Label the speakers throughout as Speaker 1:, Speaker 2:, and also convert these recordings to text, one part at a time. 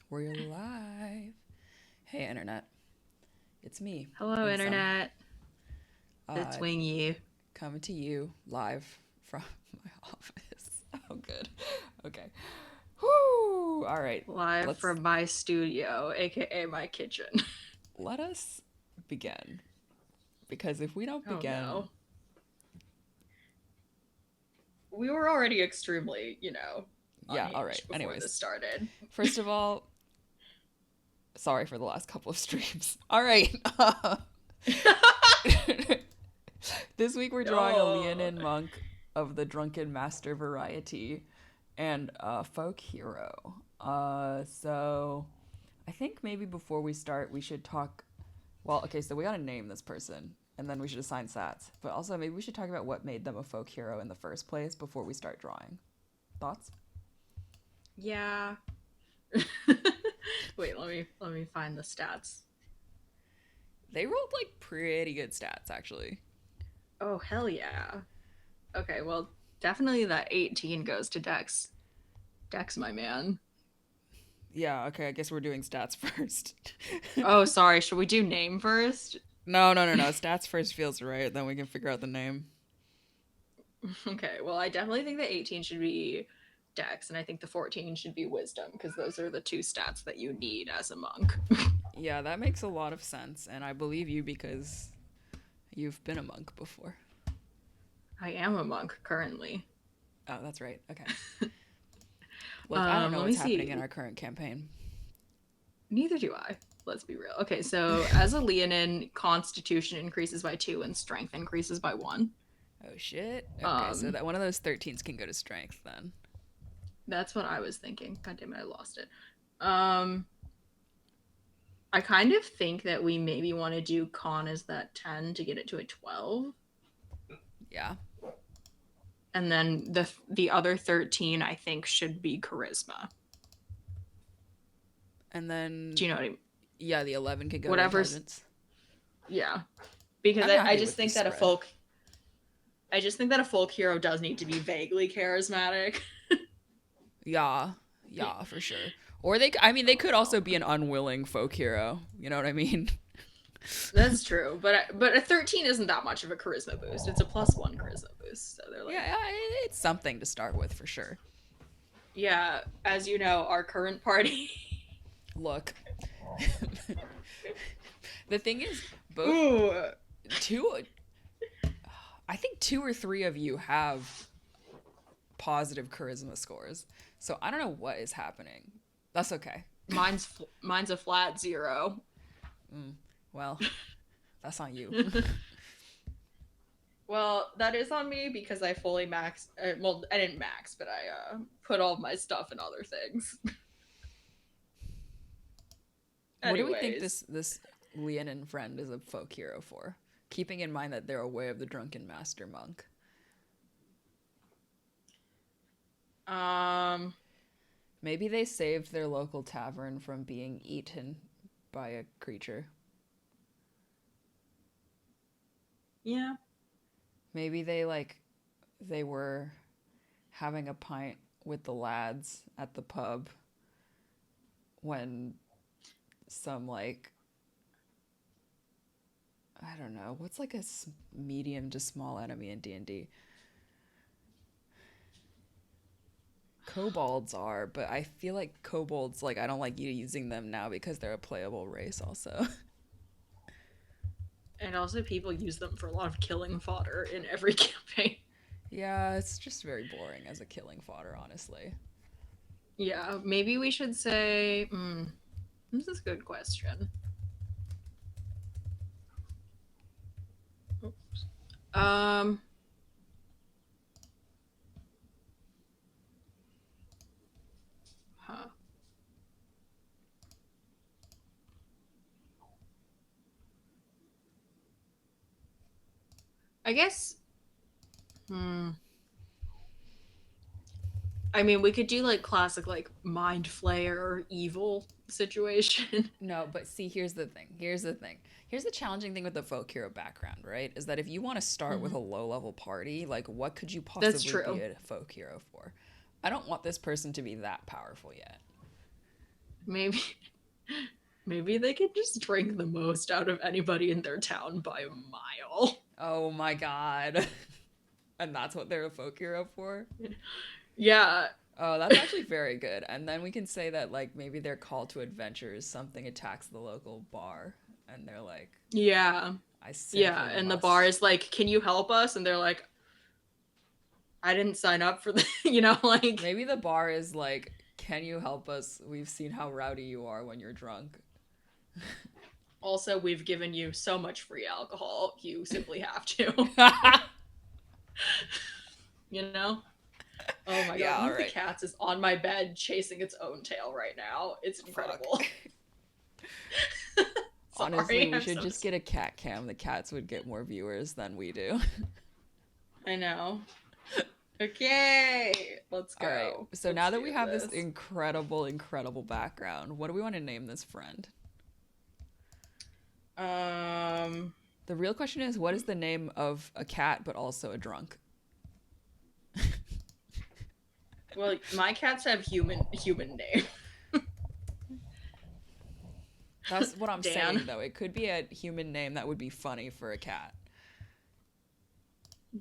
Speaker 1: We're live. Hey, Internet. It's me.
Speaker 2: Hello,
Speaker 1: Winsome.
Speaker 2: Internet. It's
Speaker 1: Uh,
Speaker 2: Wing You.
Speaker 1: Coming to you live from my office. Oh, good. Okay. Whoo! All right.
Speaker 2: Live
Speaker 1: Let's
Speaker 2: from my studio, aka my kitchen.
Speaker 1: let us begin. Because if we don't
Speaker 2: Oh
Speaker 1: begin,
Speaker 2: no. We were already extremely,
Speaker 1: yeah. All right.
Speaker 2: unhinged before
Speaker 1: Anyways,
Speaker 2: this started.
Speaker 1: first of all, sorry for the last couple of streams. All right. This week we're drawing a
Speaker 2: No.
Speaker 1: leonin monk of the drunken master variety and a folk hero. So I think maybe before we start, we should talk. Well, okay, so we gotta name this person, and then we should assign stats. But also, maybe we should talk about what made them a folk hero in the first place before we start drawing. Thoughts?
Speaker 2: Yeah. Wait, let me find the stats.
Speaker 1: They rolled like pretty good stats, actually.
Speaker 2: Oh hell yeah. Okay, well, definitely that 18 goes to Dex. Dex, my man.
Speaker 1: Yeah, okay, I guess we're doing stats first.
Speaker 2: Oh, sorry. Should we do name first?
Speaker 1: No. Stats first feels right. Then we can figure out the name.
Speaker 2: Okay, well, I definitely think the 18 should be Dex, and I think the 14 should be Wisdom, because those are the two stats that you need as a monk.
Speaker 1: Yeah, that makes a lot of sense, and I believe you because you've been a monk before.
Speaker 2: I am a monk currently.
Speaker 1: Oh, that's right. Okay. Look, I don't know
Speaker 2: Let
Speaker 1: what's
Speaker 2: me
Speaker 1: happening
Speaker 2: see.
Speaker 1: in our current campaign.
Speaker 2: Neither do I. Let's be real. Okay, so as a Leonin, Constitution increases by 2 and Strength increases by 1.
Speaker 1: Oh shit. Okay, so
Speaker 2: Um,
Speaker 1: that one of those 13s can go to strength then.
Speaker 2: that's what I was thinking. God damn it, I lost it. Um, I kind of think that we maybe want to do Con as that 10 to get it to a 12.
Speaker 1: Yeah.
Speaker 2: And then the other 13 I think should be charisma.
Speaker 1: And then
Speaker 2: Do you know what I mean?
Speaker 1: yeah, the 11 can go to
Speaker 2: Whatever's
Speaker 1: intelligence.
Speaker 2: Yeah, because
Speaker 1: I'm
Speaker 2: I
Speaker 1: happy
Speaker 2: just
Speaker 1: with this
Speaker 2: think that a
Speaker 1: spread.
Speaker 2: folk I just think that a folk hero does need to be vaguely charismatic.
Speaker 1: Yeah. Yeah, for sure. Or they
Speaker 2: Oh
Speaker 1: could also
Speaker 2: no.
Speaker 1: be an unwilling folk hero. You know what I mean?
Speaker 2: That's true, but a 13 isn't that much of a charisma boost. It's a +1 charisma boost. So they're like,
Speaker 1: Yeah, it's something to start with for sure.
Speaker 2: yeah, as you know, our current party.
Speaker 1: Look. The thing is, both
Speaker 2: Ooh.
Speaker 1: two I think two or three of you have positive charisma scores. So I don't know what is happening. That's okay.
Speaker 2: Mine's a flat 0.
Speaker 1: Well, that's on you.
Speaker 2: Well, that is on me because I fully maxed. Well, I didn't max, but I put all of my stuff in other things.
Speaker 1: What do we think
Speaker 2: Anyways,
Speaker 1: this Leonin friend is a folk hero for? Keeping in mind that they're aware of the drunken master monk.
Speaker 2: um,
Speaker 1: Maybe they saved their local tavern from being eaten by a creature.
Speaker 2: yeah,
Speaker 1: Maybe they were having a pint with the lads at the pub when some I don't know, what's like a medium to small enemy in D&D? Kobolds are, but I feel like kobolds, I don't like you using them now because they're a playable race also.
Speaker 2: and also people use them for a lot of killing fodder in every campaign.
Speaker 1: Yeah, it's just very boring as a killing fodder, honestly.
Speaker 2: Yeah, maybe we should say. This is a good question. Oops. Huh. I guess. Hmm. I mean, we could do like classic like mind flayer or evil situation.
Speaker 1: No, but see, here's the thing. Here's the challenging thing with the folk hero background, right? Is that if you want to start with
Speaker 2: Mm-hmm.
Speaker 1: a low level party, what could you
Speaker 2: That's
Speaker 1: possibly be
Speaker 2: true.
Speaker 1: a folk hero for? I don't want this person to be that powerful yet.
Speaker 2: Maybe maybe they can just drink the most out of anybody in their town by a mile.
Speaker 1: Oh my god. And that's what they're a folk hero for?
Speaker 2: Yeah.
Speaker 1: Oh, that's actually very good. And then we can say that, like, maybe their call to adventure is something attacks the local bar. And they're like,
Speaker 2: Yeah.
Speaker 1: I simply
Speaker 2: Yeah. And the bar
Speaker 1: must.
Speaker 2: is like, can you help us? And they're like, I didn't sign up for the, you know, like.
Speaker 1: Maybe the bar is like, can you help us? We've seen how rowdy you are when you're drunk.
Speaker 2: Also, we've given you so much free alcohol. You simply have to. You know? Oh my god,
Speaker 1: Yeah,
Speaker 2: one of the
Speaker 1: alright.
Speaker 2: cats is on my bed chasing its own tail right now. It's incredible.
Speaker 1: Honestly,
Speaker 2: Sorry,
Speaker 1: we
Speaker 2: I'm
Speaker 1: should
Speaker 2: so
Speaker 1: just get a cat cam. The cats would get more viewers than we do.
Speaker 2: I know. Okay, let's
Speaker 1: All right.
Speaker 2: go.
Speaker 1: So
Speaker 2: Let's
Speaker 1: now that
Speaker 2: do
Speaker 1: we have this
Speaker 2: this.
Speaker 1: incredible background, what do we want to name this friend?
Speaker 2: Um,
Speaker 1: The real question is, what is the name of a cat but also a drunk?
Speaker 2: well, my cats have human name.
Speaker 1: That's what I'm
Speaker 2: Dan.
Speaker 1: saying, though. It could be a human name that would be funny for a cat.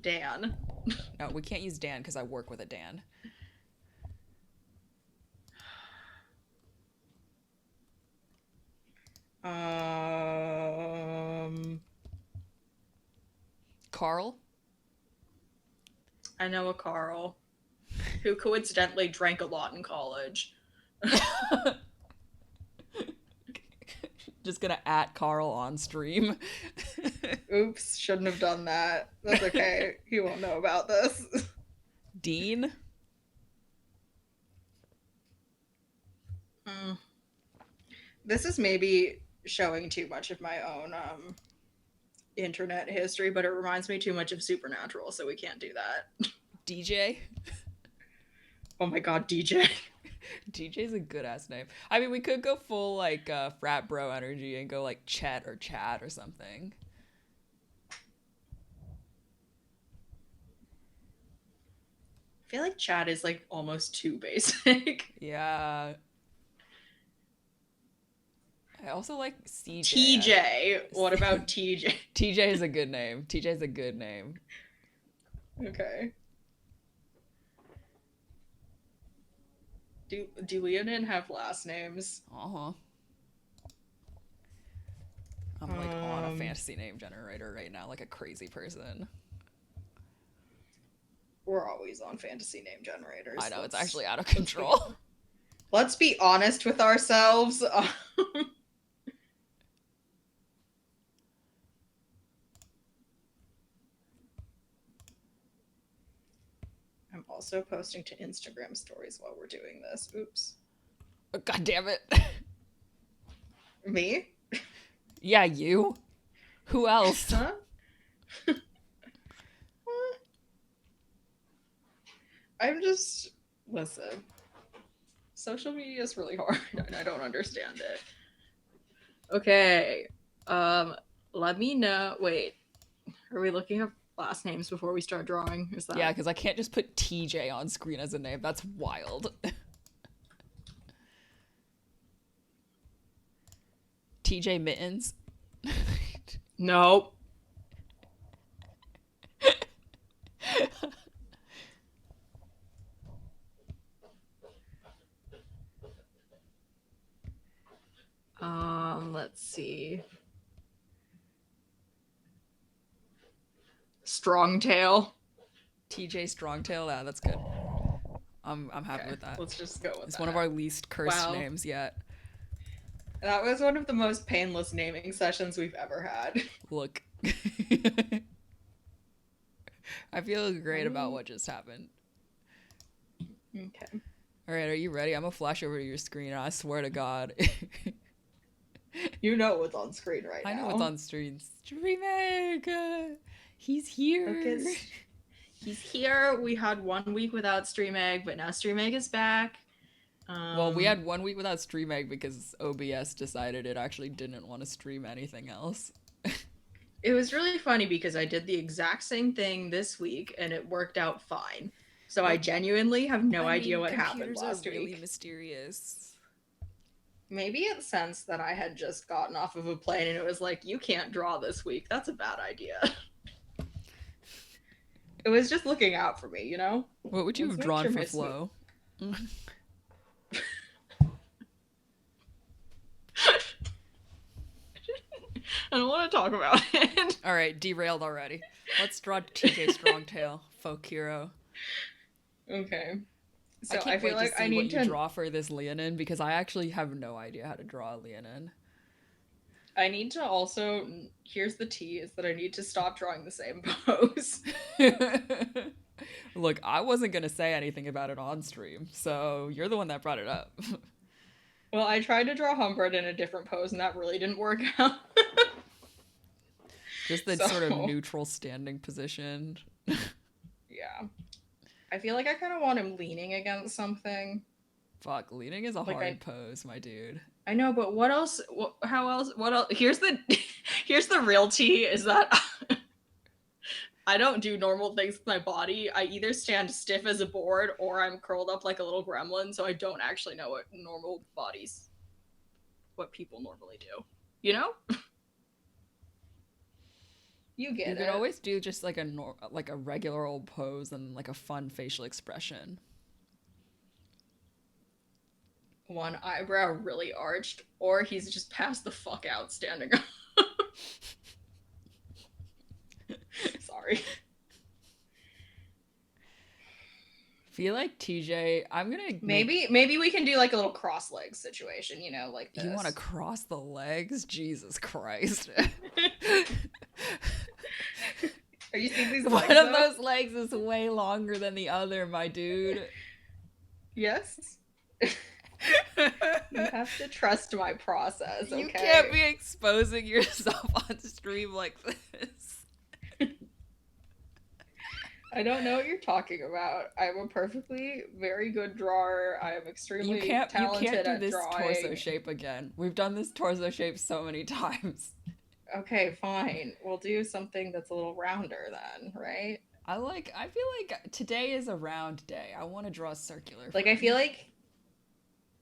Speaker 2: Dan.
Speaker 1: No, we can't use Dan because I work with a Dan. Carl?
Speaker 2: I know a Carl who coincidentally drank a lot in college.
Speaker 1: Just gonna at Carl on stream.
Speaker 2: Oops, shouldn't have done that. That's okay. He won't know about this.
Speaker 1: Dean?
Speaker 2: This is maybe showing too much of my own internet history, but it reminds me too much of Supernatural, so we can't do that.
Speaker 1: DJ?
Speaker 2: Oh my god, DJ.
Speaker 1: DJ's a good ass name. I mean, we could go full like frat bro energy and go like Chet or Chad or something.
Speaker 2: I feel like Chad is like almost too basic.
Speaker 1: Yeah. I also like CJ.
Speaker 2: TJ. What about TJ?
Speaker 1: TJ is a good name. TJ's a good name.
Speaker 2: Okay. Do leonin have last names?
Speaker 1: Uh-huh. I'm like on a fantasy name generator right now, like a crazy person.
Speaker 2: We're always on fantasy name generators.
Speaker 1: I know, it's actually out of control.
Speaker 2: Let's be honest with ourselves. I'm also posting to Instagram stories while we're doing this. Oops.
Speaker 1: Oh, God damn it.
Speaker 2: Me?
Speaker 1: Yeah, you. Who else?
Speaker 2: Huh? I'm just listen. Social media is really hard and I don't understand it. Okay. Let me know. Wait. Are we looking up last names before we start drawing? Is that
Speaker 1: Yeah, because I can't just put TJ on screen as a name. That's wild. TJ Mittens?
Speaker 2: Nope. Let's see. Strongtail.
Speaker 1: TJ Strongtail? Yeah, that's good. I'm happy
Speaker 2: Okay,
Speaker 1: with that.
Speaker 2: let's just go with
Speaker 1: It's
Speaker 2: that.
Speaker 1: one of our least cursed
Speaker 2: Wow.
Speaker 1: names yet.
Speaker 2: That was one of the most painless naming sessions we've ever had.
Speaker 1: Look. I feel great about what just happened.
Speaker 2: Okay.
Speaker 1: All right, are you ready? I'm gonna flash over to your screen. And I swear to God.
Speaker 2: You know what's on screen right now.
Speaker 1: I know what's on screen. Streameg! He's here.
Speaker 2: Okay. He's here. We had 1 week without Streameg, but now Streameg is back.
Speaker 1: Well, we had 1 week without Streameg because OBS decided it actually didn't want to stream anything else.
Speaker 2: It was really funny because I did the exact same thing this week and it worked out fine. So I genuinely have no idea what happened last
Speaker 1: week. Computers are really
Speaker 2: week.
Speaker 1: mysterious.
Speaker 2: Maybe it sensed that I had just gotten off of a plane and it was like, you can't draw this week. That's a bad idea. It was just looking out for me, you know?
Speaker 1: What would you
Speaker 2: Let's
Speaker 1: have
Speaker 2: make
Speaker 1: drawn
Speaker 2: sure
Speaker 1: for
Speaker 2: my
Speaker 1: Flo?
Speaker 2: I don't want to talk about it.
Speaker 1: All right, derailed already. Let's draw TJ Strongtail, folk hero.
Speaker 2: Okay.
Speaker 1: I
Speaker 2: So I
Speaker 1: can't
Speaker 2: feel
Speaker 1: wait to
Speaker 2: like I
Speaker 1: see what
Speaker 2: need
Speaker 1: you
Speaker 2: to
Speaker 1: draw for this leonin because I actually have no idea how to draw a leonin.
Speaker 2: also, here's the tea, is that I need to stop drawing the same pose.
Speaker 1: Look, I wasn't going to say anything about it on stream, so you're the one that brought it up.
Speaker 2: Well, I tried to draw Humbred in a different pose and that really didn't work out.
Speaker 1: Just the sort of neutral standing position.
Speaker 2: Yeah. I feel like I kind of want him leaning against something.
Speaker 1: Fuck, leaning is a hard pose, my dude.
Speaker 2: I know, but what else? How else? What else? Here's the real tea, is that I don't do normal things with my body. I either stand stiff as a board or I'm curled up like a little gremlin, so I don't actually know what people normally do. You know? You get it.
Speaker 1: You could always do just like a regular old pose and like a fun facial expression.
Speaker 2: One eyebrow really arched, or he's just passed the fuck out standing up. Sorry.
Speaker 1: Feel like TJ, I'm gonna
Speaker 2: maybe we can do like a little cross legs situation, you know, like this.
Speaker 1: You want to cross the legs? Jesus Christ.
Speaker 2: Are you seeing these legs?
Speaker 1: One of those legs is way longer than the other, my dude.
Speaker 2: Yes. You have to trust my process, okay?
Speaker 1: You can't be exposing yourself on stream like this.
Speaker 2: I don't know what you're talking about. I'm a perfectly very good drawer. I am extremely talented
Speaker 1: you can't do
Speaker 2: at
Speaker 1: this
Speaker 2: drawing.
Speaker 1: Torso shape again. We've done this torso shape so many times.
Speaker 2: Okay, fine. We'll do something that's a little rounder then, right?
Speaker 1: I feel like today is a round day. I want to draw a circular.
Speaker 2: Like, I feel like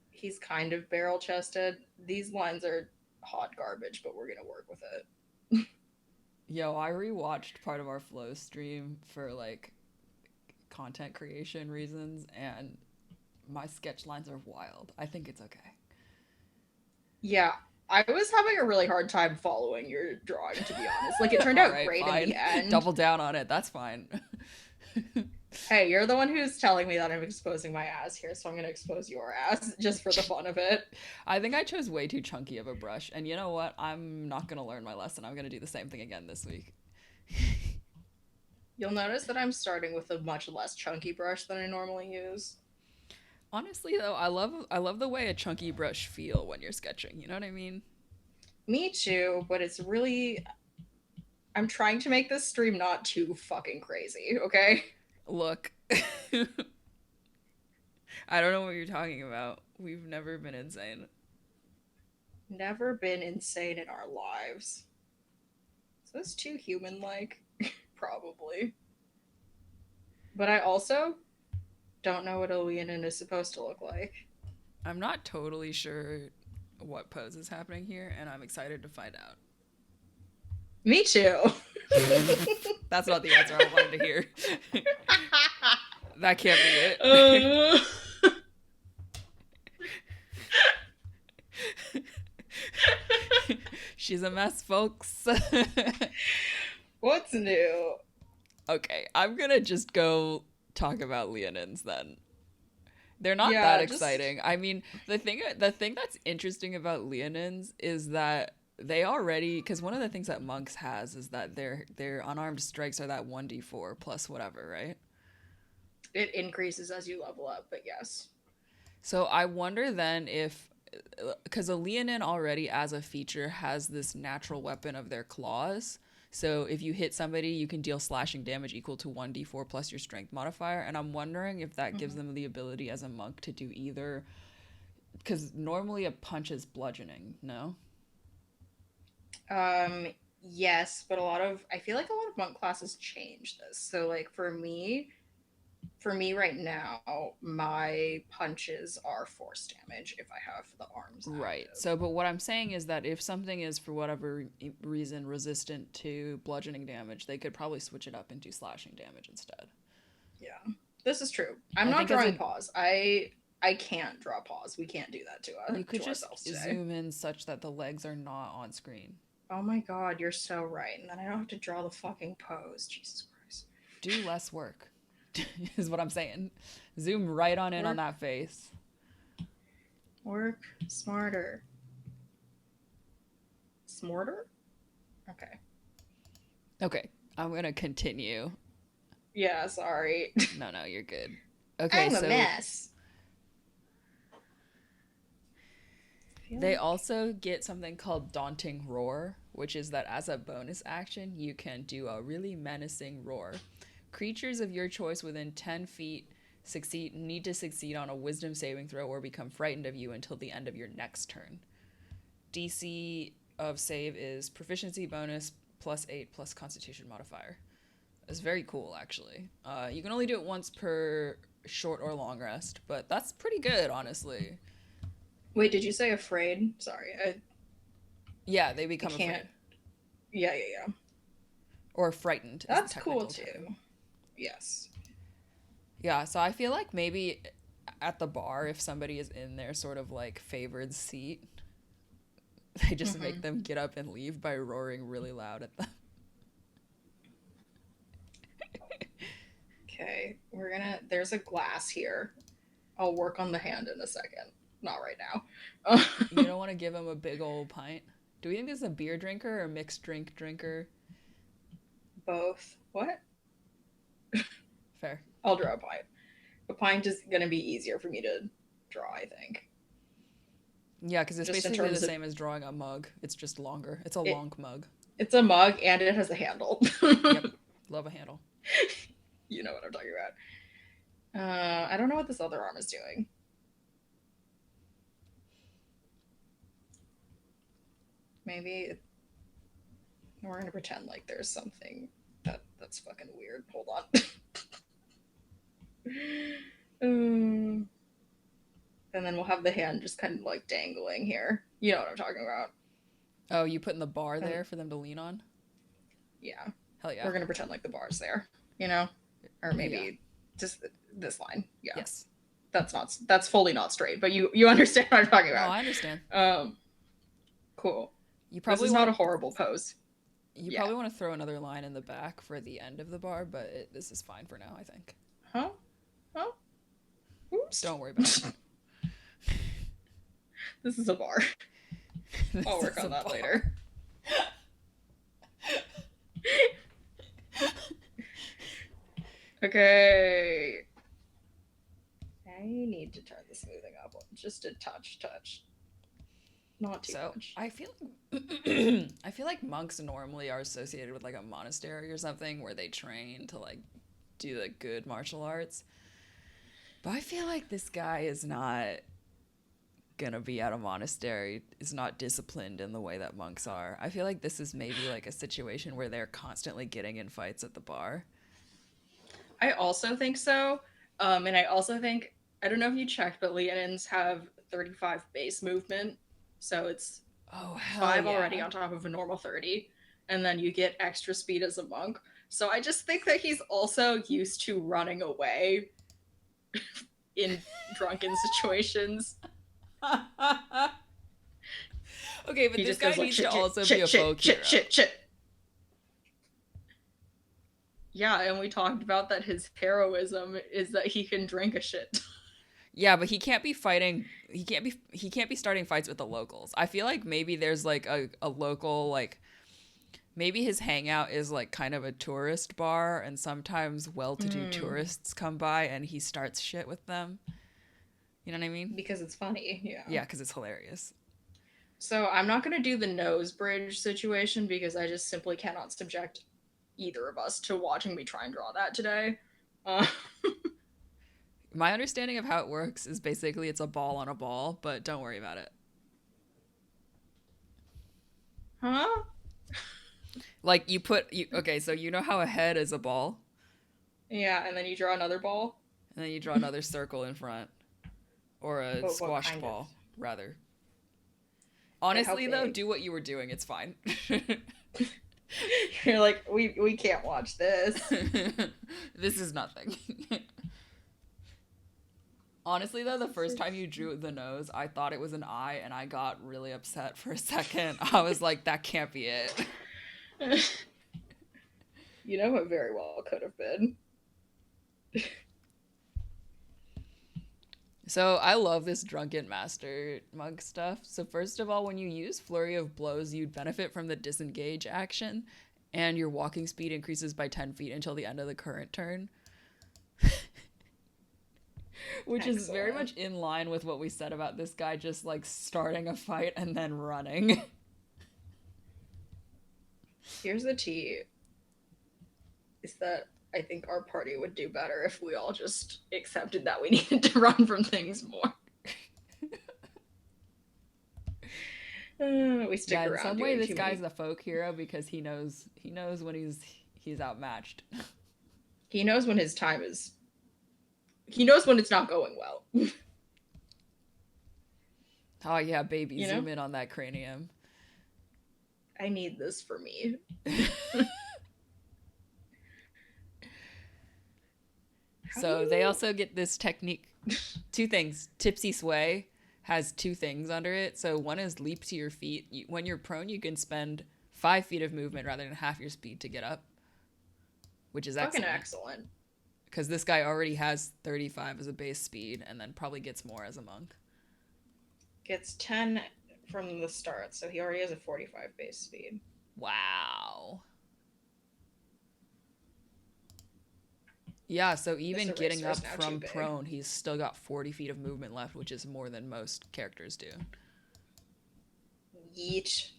Speaker 2: he's kind of barrel chested. These lines are hot garbage, but we're gonna work with it.
Speaker 1: Yo, I rewatched part of our flow stream for like content creation reasons, and my sketch lines are wild. I think it's okay.
Speaker 2: Yeah, I was having a really hard time following your drawing, to be honest. Like, it turned out great
Speaker 1: fine.
Speaker 2: in the end.
Speaker 1: Double down on it. That's fine.
Speaker 2: Hey, you're the one who's telling me that I'm exposing my ass here, so I'm going to expose your ass just for the fun of it.
Speaker 1: I think I chose way too chunky of a brush, and you know what? I'm not going to learn my lesson. I'm going to do the same thing again this week.
Speaker 2: You'll notice that I'm starting with a much less chunky brush than I normally use.
Speaker 1: Honestly, though, I love the way a chunky brush feel when you're sketching. You know what I mean? Me
Speaker 2: too, but it's really... I'm trying to make this stream not too fucking crazy, okay?
Speaker 1: Look, I don't know what you're talking about. We've never been insane.
Speaker 2: Never been insane in our lives. Is this too human-like? Probably. But I also don't know what a leonin is supposed to look like. I'm not totally sure what pose is happening here, and I'm excited to find out. Me too.
Speaker 1: That's not the answer I wanted to hear. That can't be it. She's a mess, folks.
Speaker 2: What's new?
Speaker 1: Okay, I'm gonna just go talk about leonins then. They're not that exciting. I mean, the thing that's interesting about leonins is that they already, because one of the things that monks has is that their unarmed strikes are that 1d4 plus whatever, right?
Speaker 2: It increases as you level up, but yes.
Speaker 1: So I wonder then if, because a leonin already as a feature has this natural weapon of their claws. So if you hit somebody, you can deal slashing damage equal to 1d4 plus your strength modifier. And I'm wondering if that gives them the ability as a monk to do either, because normally a punch is bludgeoning, no?
Speaker 2: Yes, but I feel like a lot of monk classes change this. So like for me, for me right now, my punches are force damage if I have the arms
Speaker 1: Right.
Speaker 2: active.
Speaker 1: So, but what I'm saying is that if something is for whatever reason resistant to bludgeoning damage, they could probably switch it up into slashing damage instead.
Speaker 2: Yeah, this is true. I'm
Speaker 1: I
Speaker 2: not
Speaker 1: think as
Speaker 2: drawing
Speaker 1: a
Speaker 2: paws. I can't draw paws. We can't do that
Speaker 1: you could
Speaker 2: to
Speaker 1: just
Speaker 2: ourselves today.
Speaker 1: zoom in such that the legs are not on screen.
Speaker 2: Oh my god, you're so right. And then I don't have to draw the fucking pose. Jesus Christ.
Speaker 1: Do less work. Is what I'm saying. Zoom right on in on
Speaker 2: Work,
Speaker 1: that face.
Speaker 2: work smarter. Smarter? Okay.
Speaker 1: Okay, I'm gonna continue.
Speaker 2: Yeah, sorry.
Speaker 1: No, you're good. Okay,
Speaker 2: I'm a
Speaker 1: so
Speaker 2: mess.
Speaker 1: they also get something called Daunting Roar, which is that as a bonus action, you can do a really menacing roar. Creatures of your choice within 10 feet need to succeed on a wisdom saving throw or become frightened of you until the end of your next turn. DC of save is proficiency bonus +8 plus constitution modifier. It's very cool, actually. You can only do it once per short or long rest, but that's pretty good, honestly.
Speaker 2: Wait, did you say afraid? Sorry,
Speaker 1: Yeah, they
Speaker 2: I
Speaker 1: become
Speaker 2: can't.
Speaker 1: afraid.
Speaker 2: Yeah.
Speaker 1: Or frightened is the
Speaker 2: That's cool
Speaker 1: technical term.
Speaker 2: too. Yes.
Speaker 1: Yeah, so I feel like maybe at the bar, if somebody is in their sort of like favored seat, they just make them get up and leave by roaring really loud at them.
Speaker 2: Okay, there's a glass here. I'll work on the hand in a second. Not right now.
Speaker 1: You don't want to give them a big old pint? Do we think this is a beer drinker or mixed drink drinker?
Speaker 2: Both. What?
Speaker 1: Fair.
Speaker 2: I'll draw a pint. A pint is going to be easier for me to draw, I think.
Speaker 1: Yeah, because it's
Speaker 2: Just in
Speaker 1: basically the
Speaker 2: terms of
Speaker 1: same as drawing a mug. It's just longer. It's a
Speaker 2: it,
Speaker 1: long mug.
Speaker 2: it's a mug and it has a handle.
Speaker 1: Yep. Love a handle.
Speaker 2: You know what I'm talking about. I don't know what this other arm is doing. Maybe we're going to pretend like there's something that's fucking weird. Hold on. And then we'll have the hand just kind of like dangling here. You know what I'm talking about.
Speaker 1: Oh, you putting the bar there for them to lean on?
Speaker 2: Yeah.
Speaker 1: Hell yeah.
Speaker 2: We're going to pretend like the bar's there, you know? Or maybe just this line. Yeah.
Speaker 1: Yes.
Speaker 2: That's fully not straight, but you understand what I'm talking about.
Speaker 1: No, I understand.
Speaker 2: Cool.
Speaker 1: You probably
Speaker 2: this is not a horrible pose.
Speaker 1: You probably want to throw another line in the back for the end of the bar, but this is fine for now, I think.
Speaker 2: Huh? Oops.
Speaker 1: Don't worry about it.
Speaker 2: This is a bar. I'll work on that later. Okay. I need to turn the smoothing up just a touch. Not too much.
Speaker 1: I feel like monks normally are associated with like a monastery or something where they train to like do the good martial arts. But I feel like this guy is not gonna be at a monastery, is not disciplined in the way that monks are. I feel like this is maybe like a situation where they're constantly getting in fights at the bar.
Speaker 2: I also think so. And I also think, I don't know if you checked, but leonins have 35 base movement. So it's 5 already on top of a normal 30. And then you get extra speed as a monk. So I just think that he's also used to running away in drunken situations.
Speaker 1: Okay, but this guy needs to also be a folk hero.
Speaker 2: Shit. Yeah, and we talked about that his heroism is that he can drink a shit.
Speaker 1: Yeah, but he can't be fighting. He can't be starting fights with the locals. I feel like maybe there's like a local, like maybe his hangout is like kind of a tourist bar, and sometimes well-to-do tourists come by and he starts shit with them. You know what I mean?
Speaker 2: Because it's funny, yeah.
Speaker 1: Yeah, because it's hilarious.
Speaker 2: So I'm not going to do the nose bridge situation because I just simply cannot subject either of us to watching me try and draw that today.
Speaker 1: My understanding of how it works is basically it's a ball on a ball, but don't worry about it.
Speaker 2: Huh?
Speaker 1: Like okay, so you know how a head is a ball?
Speaker 2: Yeah, and then you draw another ball.
Speaker 1: And then you draw another circle in front. Or a
Speaker 2: But what
Speaker 1: squash
Speaker 2: kind
Speaker 1: ball,
Speaker 2: of?
Speaker 1: rather.
Speaker 2: And how
Speaker 1: Honestly, though,
Speaker 2: big?
Speaker 1: do what you were doing. It's fine.
Speaker 2: You're like, we can't watch this.
Speaker 1: This is nothing. Honestly, though, the first time you drew the nose, I thought it was an eye, and I got really upset for a second. I was like, that can't be it.
Speaker 2: You know, it very well could have been.
Speaker 1: So I love this drunken master monk stuff. So first of all, when you use flurry of blows, you'd benefit from the disengage action, and your walking speed increases by 10 feet until the end of the current turn. Which
Speaker 2: Excellent.
Speaker 1: is very much in line with what we said about this guy just like starting a fight and then running.
Speaker 2: Here's the tea. Is that I think our party would do better if we all just accepted that we needed to run from things more. We stick around.
Speaker 1: In some way, this guy's the folk hero because he knows when he's outmatched.
Speaker 2: He knows when his time is. He knows when it's not going well.
Speaker 1: Oh yeah, baby, zoom in on that cranium.
Speaker 2: I need this for me.
Speaker 1: So they also get this technique. Two things. Tipsy Sway has two things under it. So one is leap to your feet. When you're prone, you can spend 5 feet of movement rather than half your speed to get up, which is excellent. Because this guy already has 35 as a base speed and then probably gets more as a monk.
Speaker 2: Gets 10 from the start, so he already has a 45 base speed.
Speaker 1: Wow. Yeah, so even getting up from prone, he's still got 40 feet of movement left, which is more than most characters do.
Speaker 2: Yeet.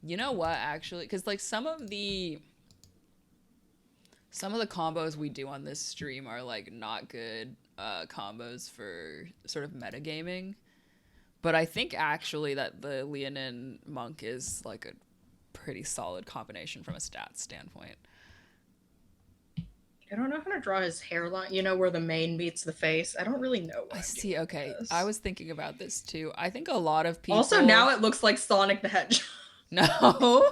Speaker 1: You know what, actually? Because, like, some of the combos we do on this stream are, like, not good combos for sort of metagaming. But I think, actually, that the leonin monk is, like, a pretty solid combination from a stats standpoint.
Speaker 2: I don't know how to draw his hairline. You know, where the mane meets the face. I don't really know what
Speaker 1: I see. Okay, I was thinking about this too. I think a lot of people.
Speaker 2: Also, now it looks like Sonic the Hedgehog.
Speaker 1: No.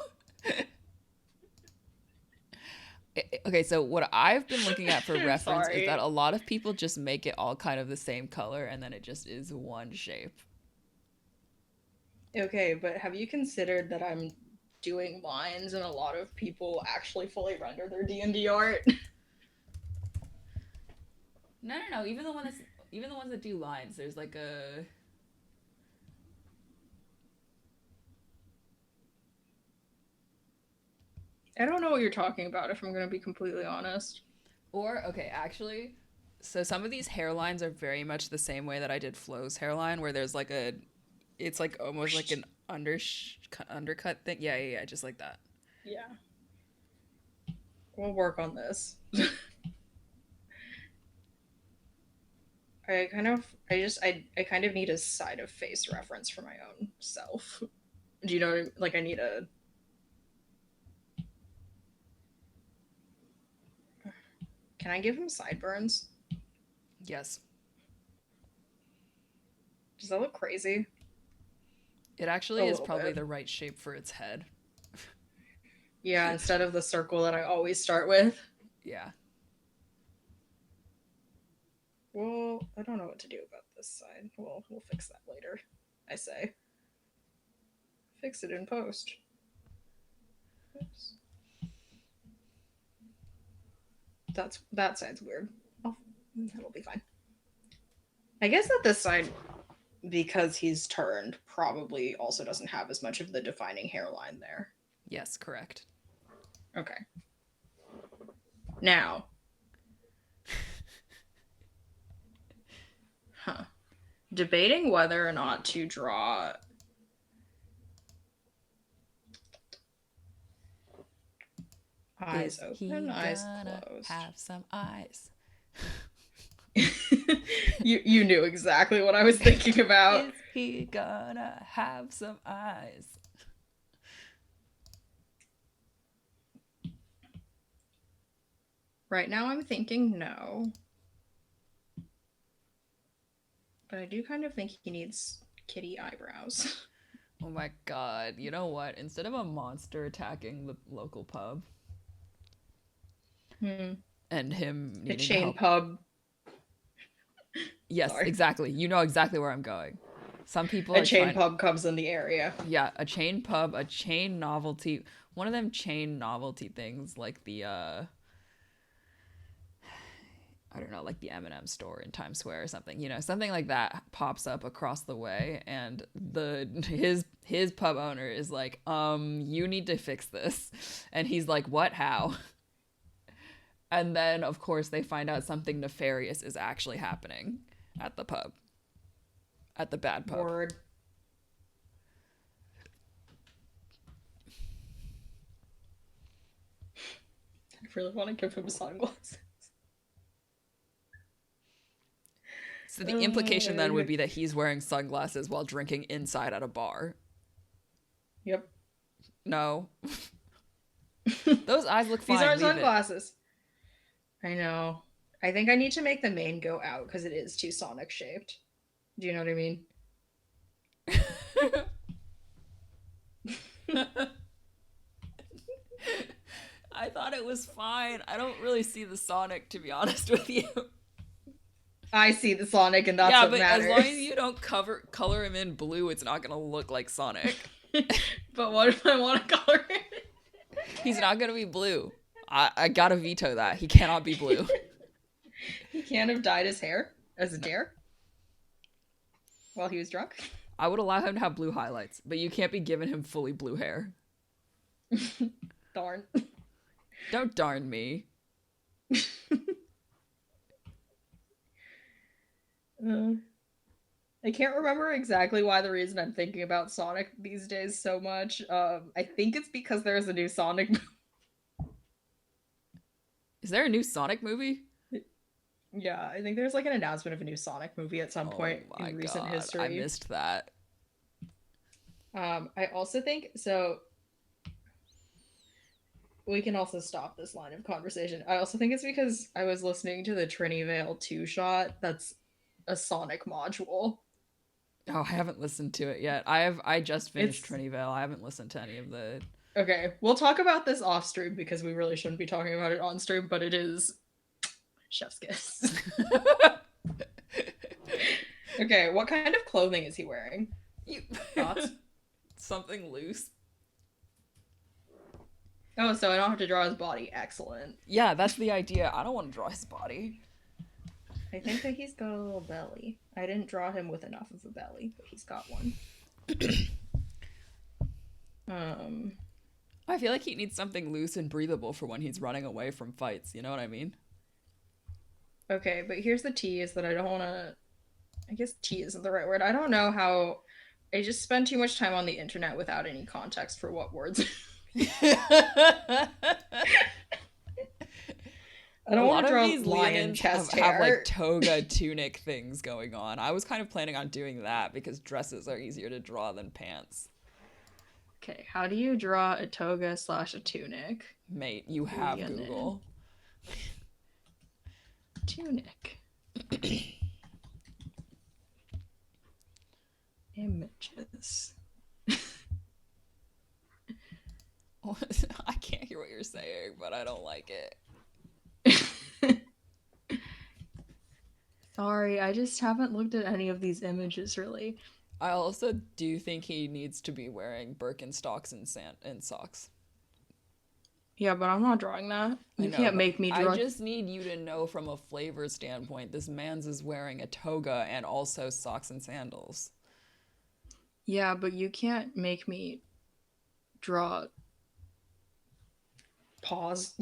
Speaker 1: Okay, so what I've been looking at for reference is that a lot of people just make it all kind of the same color, and then it just is one shape.
Speaker 2: Okay, but have you considered that I'm doing lines, and a lot of people actually fully render their D&D art?
Speaker 1: No. Even the ones that do lines, there's like a.
Speaker 2: I don't know what you're talking about, if I'm going to be completely honest.
Speaker 1: Or, okay, actually, so some of these hairlines are very much the same way that I did Flo's hairline, where there's like a. It's like almost like an undercut thing. Yeah, just like that.
Speaker 2: Yeah. We'll work on this. I kind of need a side of face reference for my own self. Do you know what I mean? Like, I need a. Can I give him sideburns?
Speaker 1: Yes.
Speaker 2: Does that look crazy?
Speaker 1: It actually is probably the right shape for its head.
Speaker 2: Yeah, instead of the circle that I always start with.
Speaker 1: Yeah.
Speaker 2: Well, I don't know what to do about this side. Well, we'll fix that later, I say. Fix it in post. Oops. That side's weird. Oh, that'll be fine. I guess that this side, because he's turned, probably also doesn't have as much of the defining hairline there.
Speaker 1: Yes, correct.
Speaker 2: Okay. Now. Debating whether or not to draw eyes open, eyes closed.
Speaker 1: Have some eyes.
Speaker 2: You knew exactly what I was thinking about.
Speaker 1: Is he gonna have some eyes?
Speaker 2: Right now I'm thinking no. But I do kind of think he needs kitty eyebrows.
Speaker 1: Oh my god. You know what? Instead of a monster attacking the local pub and him
Speaker 2: The
Speaker 1: needing to
Speaker 2: chain
Speaker 1: help.
Speaker 2: pub.
Speaker 1: Yes,
Speaker 2: Sorry.
Speaker 1: exactly. You know exactly where I'm going. Some people
Speaker 2: A
Speaker 1: are
Speaker 2: chain
Speaker 1: trying.
Speaker 2: pub comes in the area.
Speaker 1: Yeah, a chain pub, a chain novelty. One of them chain novelty things like the I don't know, like the M&M store in Times Square or something. You know, something like that pops up across the way, and his pub owner is like, you need to fix this, and he's like, what? How? And then of course they find out something nefarious is actually happening at the pub, at the bad pub.
Speaker 2: Word. I really want to give him sunglasses.
Speaker 1: So the implication then would be that he's wearing sunglasses while drinking inside at a bar.
Speaker 2: Yep.
Speaker 1: No. Those eyes look fine.
Speaker 2: These aren't
Speaker 1: Leave
Speaker 2: sunglasses. I know. I think I need to make the mane go out because it is too Sonic shaped. Do you know what I mean?
Speaker 1: I thought it was fine. I don't really see the Sonic, to be honest with you.
Speaker 2: I see the Sonic, and that's
Speaker 1: yeah,
Speaker 2: what
Speaker 1: but
Speaker 2: matters.
Speaker 1: as long as you don't color him in blue, it's not gonna look like Sonic.
Speaker 2: But what if I want to color him?
Speaker 1: He's not gonna be blue. I gotta veto that. He cannot be blue.
Speaker 2: He can't have dyed his hair as a dare while he was drunk.
Speaker 1: I would allow him to have blue highlights, but you can't be giving him fully blue hair.
Speaker 2: Darn.
Speaker 1: Don't darn me.
Speaker 2: I can't remember exactly why the reason I'm thinking about Sonic these days so much. I think it's because there's a new Sonic.
Speaker 1: Is there a new Sonic movie?
Speaker 2: Yeah, I think there's like an announcement of a new Sonic movie at some point in recent history.
Speaker 1: I missed that.
Speaker 2: I also think so. We can also stop this line of conversation. I also think it's because I was listening to the Trinity Vale 2 shot. That's a Sonic module.
Speaker 1: Oh, I haven't listened to it yet. I just finished Trinity Vale. I haven't listened to any of the...
Speaker 2: Okay, we'll talk about this off stream because we really shouldn't be talking about it on stream, but it is chef's kiss. Okay, what kind of clothing is he wearing? Thoughts?
Speaker 1: Something loose.
Speaker 2: Oh, so I don't have to draw his body. Excellent.
Speaker 1: Yeah, that's the idea. I don't want to draw his body.
Speaker 2: I think that he's got a little belly. I didn't draw him with enough of a belly, but he's got one.
Speaker 1: I feel like he needs something loose and breathable for when he's running away from fights. You know what I mean?
Speaker 2: Okay, but here's the tea is that I don't want to... I guess tea isn't the right word. I don't know how... I just spend too much time on the internet without any context for what words... I don't want to draw
Speaker 1: these
Speaker 2: lion chest hair.
Speaker 1: have like toga tunic things going on. I was kind of planning on doing that because dresses are easier to draw than pants.
Speaker 2: Okay, how do you draw a toga / a tunic?
Speaker 1: Mate, you have Google.
Speaker 2: Tunic. Images.
Speaker 1: I can't hear what you're saying, but I don't like it.
Speaker 2: Sorry, I just haven't looked at any of these images really.
Speaker 1: I also do think he needs to be wearing Birkenstocks and socks.
Speaker 2: Yeah, but I'm not drawing that. You can't make me draw.
Speaker 1: I just need you to know from a flavor standpoint, this man's is wearing a toga and also socks and sandals.
Speaker 2: Yeah, but you can't make me draw... Pause.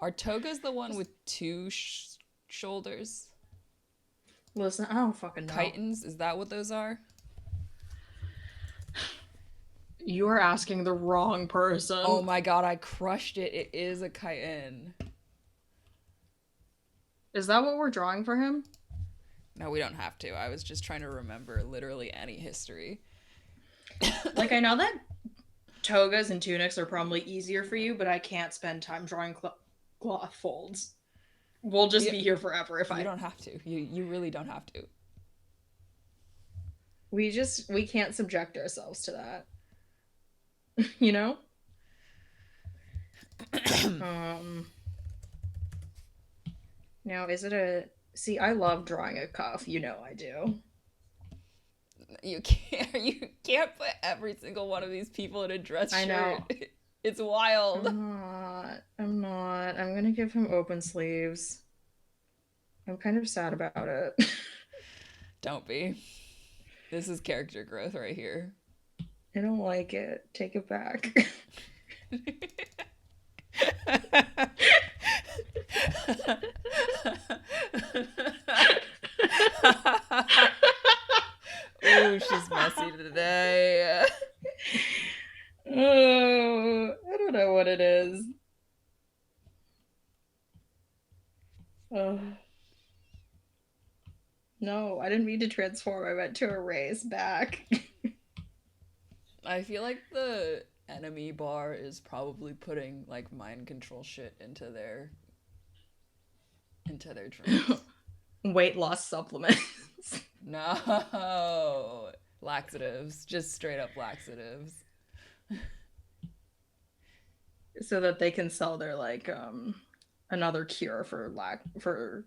Speaker 1: Are togas the one with two shoulders?
Speaker 2: Listen, I don't fucking know.
Speaker 1: Chitons? Is that what those are?
Speaker 2: You are asking the wrong person.
Speaker 1: Oh my god, I crushed it. It is a chiton.
Speaker 2: Is that what we're drawing for him?
Speaker 1: No, we don't have to. I was just trying to remember literally any history.
Speaker 2: Like, I know that togas and tunics are probably easier for you, but I can't spend time drawing cloth folds. We'll just be here forever if
Speaker 1: You don't have to. You really don't have to.
Speaker 2: We can't subject ourselves to that. You know? Now is it a see, I love drawing a cuff, you know I do.
Speaker 1: You can't put every single one of these people in a dress shirt. I know. It's wild.
Speaker 2: I'm not. I'm gonna give him open sleeves. I'm kind of sad about it.
Speaker 1: Don't be. This is character growth right here.
Speaker 2: I don't like it. Take it back.
Speaker 1: Ooh, she's messy today.
Speaker 2: Oh, I don't know what it is. Oh. No, I didn't mean to transform. I meant to erase back.
Speaker 1: I feel like the enemy bar is probably putting like mind control shit into their drinks.
Speaker 2: Weight loss supplements.
Speaker 1: No. Laxatives. Just straight up laxatives.
Speaker 2: So that they can sell their like another cure for for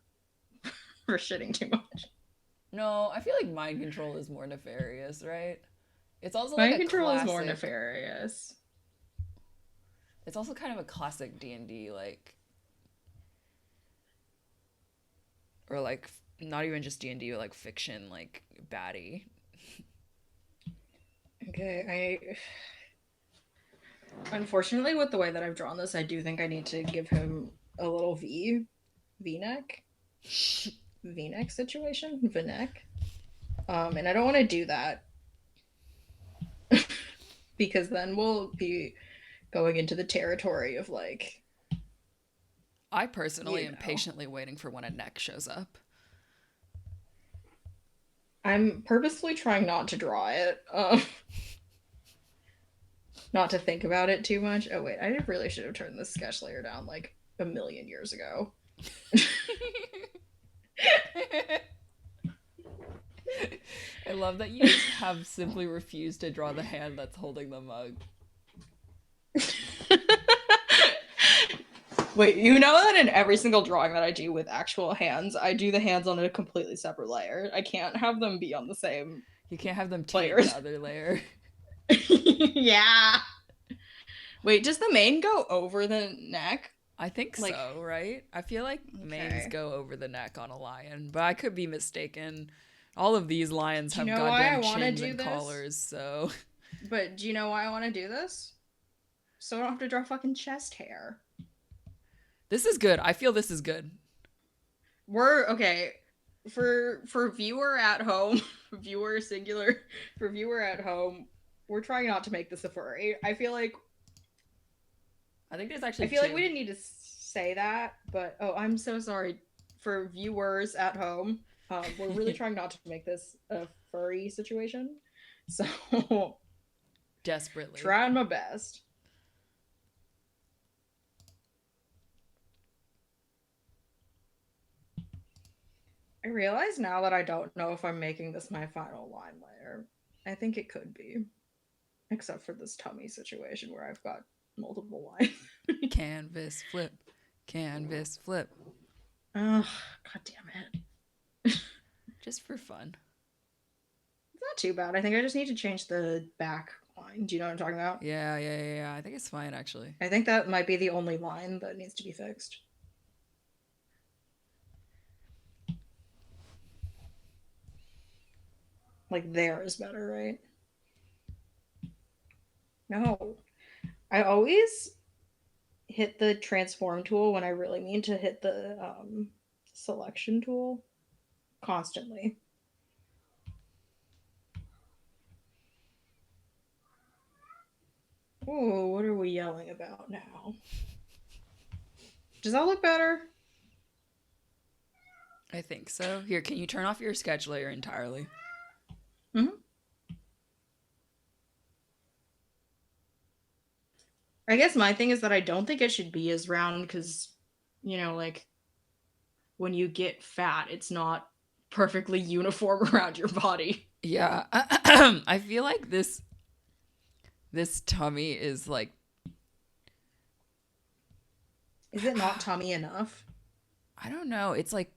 Speaker 2: shitting too much.
Speaker 1: No, I feel like mind control is more nefarious, right? It's also
Speaker 2: mind
Speaker 1: like
Speaker 2: control
Speaker 1: classic,
Speaker 2: is more nefarious.
Speaker 1: It's also kind of a classic D&D like, or like not even just D&D, but like fiction, like baddie.
Speaker 2: Okay, unfortunately with the way that I've drawn this, I do think I need to give him a little V-neck situation, V-neck. And I don't want to do that because then we'll be going into the territory of like.
Speaker 1: I personally am patiently waiting for when a neck shows up.
Speaker 2: I'm purposefully trying not to draw it. Not to think about it too much. Oh wait, I really should have turned this sketch layer down like a million years ago.
Speaker 1: I love that you have simply refused to draw the hand that's holding the mug.
Speaker 2: Wait, you know that in every single drawing that I do with actual hands, I do the hands on a completely separate layer. I can't have them be on the same.
Speaker 1: You can't have them taint the other layer.
Speaker 2: Yeah. Wait, does the mane go over the neck?
Speaker 1: I think so, right? I feel like manes go over the neck on a lion, but I could be mistaken. All of these lions have goddamn chins and collars, so.
Speaker 2: But do you know why I want to do this? So I don't have to draw fucking chest hair.
Speaker 1: This is good. I feel this is good.
Speaker 2: We're okay. For viewer at home, viewer singular, for viewer at home, we're trying not to make this a furry. I feel like
Speaker 1: there's actually
Speaker 2: I feel like we didn't need to say that, but I'm so sorry for viewers at home. We're really trying not to make this a furry situation. So
Speaker 1: desperately
Speaker 2: trying my best. I realize now that I don't know if I'm making this my final line layer. I think it could be. Except for this tummy situation where I've got multiple lines.
Speaker 1: Canvas flip. Canvas flip.
Speaker 2: Oh, god damn it.
Speaker 1: Just for fun.
Speaker 2: It's not too bad. I think I just need to change the back line. Do you know what I'm talking about?
Speaker 1: Yeah. I think it's fine, actually.
Speaker 2: I think that might be the only line that needs to be fixed. Like there is better, right? No. I always hit the transform tool when I really mean to hit the selection tool constantly. Oh, what are we yelling about now? Does that look better?
Speaker 1: I think so. Here, can you turn off your sketch layer entirely?
Speaker 2: Mm-hmm. I guess my thing is that I don't think it should be as round because like when you get fat, it's not perfectly uniform around your body.
Speaker 1: Yeah. I feel like this tummy is like,
Speaker 2: Is it not tummy enough?
Speaker 1: I don't know. It's like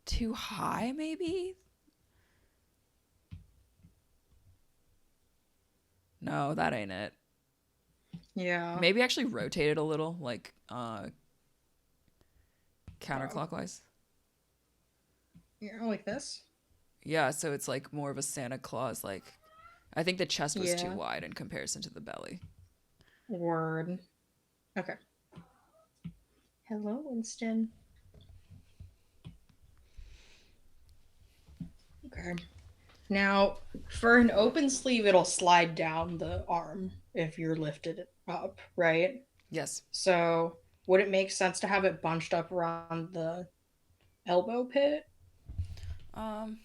Speaker 1: too high, maybe? No, that ain't it.
Speaker 2: Yeah.
Speaker 1: Maybe actually rotate it a little, like counterclockwise.
Speaker 2: Yeah, like this?
Speaker 1: Yeah, so it's like more of a Santa Claus. Like, I think the chest was too
Speaker 2: Yeah.
Speaker 1: wide in comparison to the belly.
Speaker 2: Word. Okay. Hello, Winston. Okay. Now, for an open sleeve, it'll slide down the arm if you're lifted up, right?
Speaker 1: Yes.
Speaker 2: So, would it make sense to have it bunched up around the elbow pit?
Speaker 1: Um,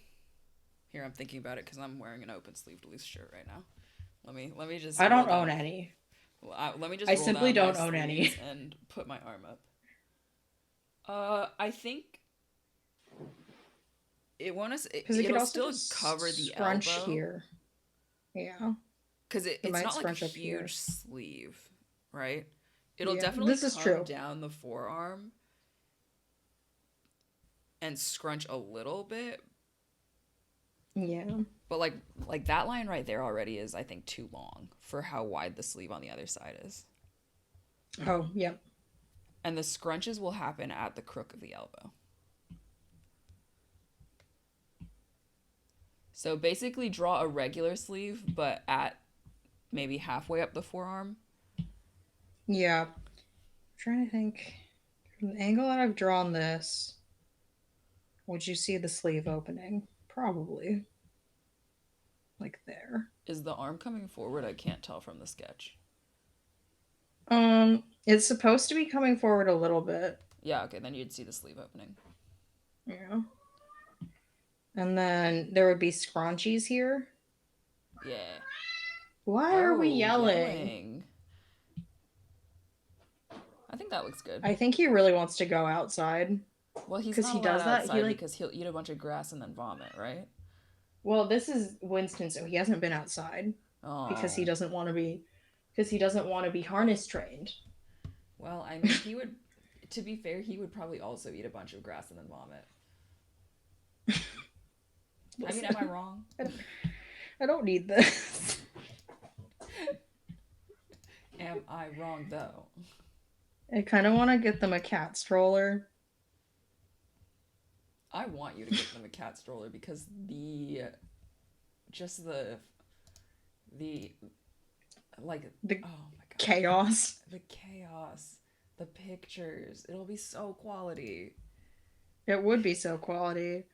Speaker 1: Here I'm thinking about it because I'm wearing an open sleeved loose shirt right now. Let me just
Speaker 2: I
Speaker 1: roll
Speaker 2: don't own
Speaker 1: down.
Speaker 2: any.
Speaker 1: Let me just
Speaker 2: I
Speaker 1: roll
Speaker 2: simply
Speaker 1: down my
Speaker 2: don't own any.
Speaker 1: sleeves and put my arm up. I think
Speaker 2: Because it could
Speaker 1: it'll
Speaker 2: also
Speaker 1: still
Speaker 2: just
Speaker 1: cover the
Speaker 2: scrunch
Speaker 1: elbow
Speaker 2: here. Yeah.
Speaker 1: because
Speaker 2: It
Speaker 1: it's
Speaker 2: might
Speaker 1: not like a
Speaker 2: scrunch up here.
Speaker 1: huge sleeve, right? It'll
Speaker 2: Yeah,
Speaker 1: definitely
Speaker 2: this is
Speaker 1: come
Speaker 2: true.
Speaker 1: down the forearm and scrunch a little bit,
Speaker 2: Yeah.
Speaker 1: but like that line right there already is, I think, too long for how wide the sleeve on the other side is.
Speaker 2: Oh, yeah.
Speaker 1: And the scrunches will happen at the crook of the elbow. So basically draw a regular sleeve, but at maybe halfway up the forearm.
Speaker 2: Yeah. I'm trying to think. From the angle that I've drawn this, would you see the sleeve opening? Probably. Like there.
Speaker 1: Is the arm coming forward? I can't tell from the sketch.
Speaker 2: It's supposed to be coming forward a little bit.
Speaker 1: Yeah, okay, then you'd see the sleeve opening.
Speaker 2: Yeah. And then there would be scrunchies here.
Speaker 1: Yeah.
Speaker 2: Why are we
Speaker 1: Oh,
Speaker 2: yelling?
Speaker 1: I think that looks good.
Speaker 2: I think he really wants to go outside.
Speaker 1: Well, he's
Speaker 2: Because
Speaker 1: not
Speaker 2: he
Speaker 1: allowed
Speaker 2: does that. He
Speaker 1: outside
Speaker 2: like.
Speaker 1: because he'll eat a bunch of grass and then vomit, right?
Speaker 2: Well, this is Winston, so he hasn't been outside because he
Speaker 1: Oh.
Speaker 2: doesn't want to be. Because he doesn't want to be harness trained.
Speaker 1: Well, I mean, he would. To be fair, he would probably also eat a bunch of grass and then vomit. I mean, am I wrong?
Speaker 2: I don't need this.
Speaker 1: Am I wrong, though?
Speaker 2: I kind of want to get them a cat stroller.
Speaker 1: I want you to get them a cat stroller because just the like
Speaker 2: The
Speaker 1: oh my god,
Speaker 2: chaos.
Speaker 1: the chaos, the pictures, it'll be so quality.
Speaker 2: It would be so quality.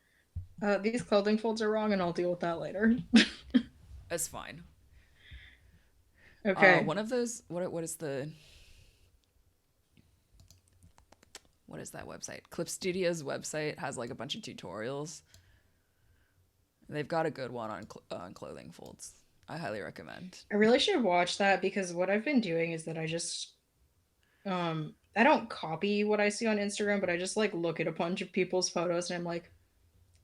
Speaker 2: These clothing folds are wrong, and I'll deal with that later.
Speaker 1: It's fine.
Speaker 2: Okay.
Speaker 1: One of those, what is that website? Clip Studio's website has like a bunch of tutorials. They've got a good one on clothing folds. I highly recommend.
Speaker 2: I really should watch that because what I've been doing is that I just I don't copy what I see on Instagram, but I just like look at a bunch of people's photos and I'm like,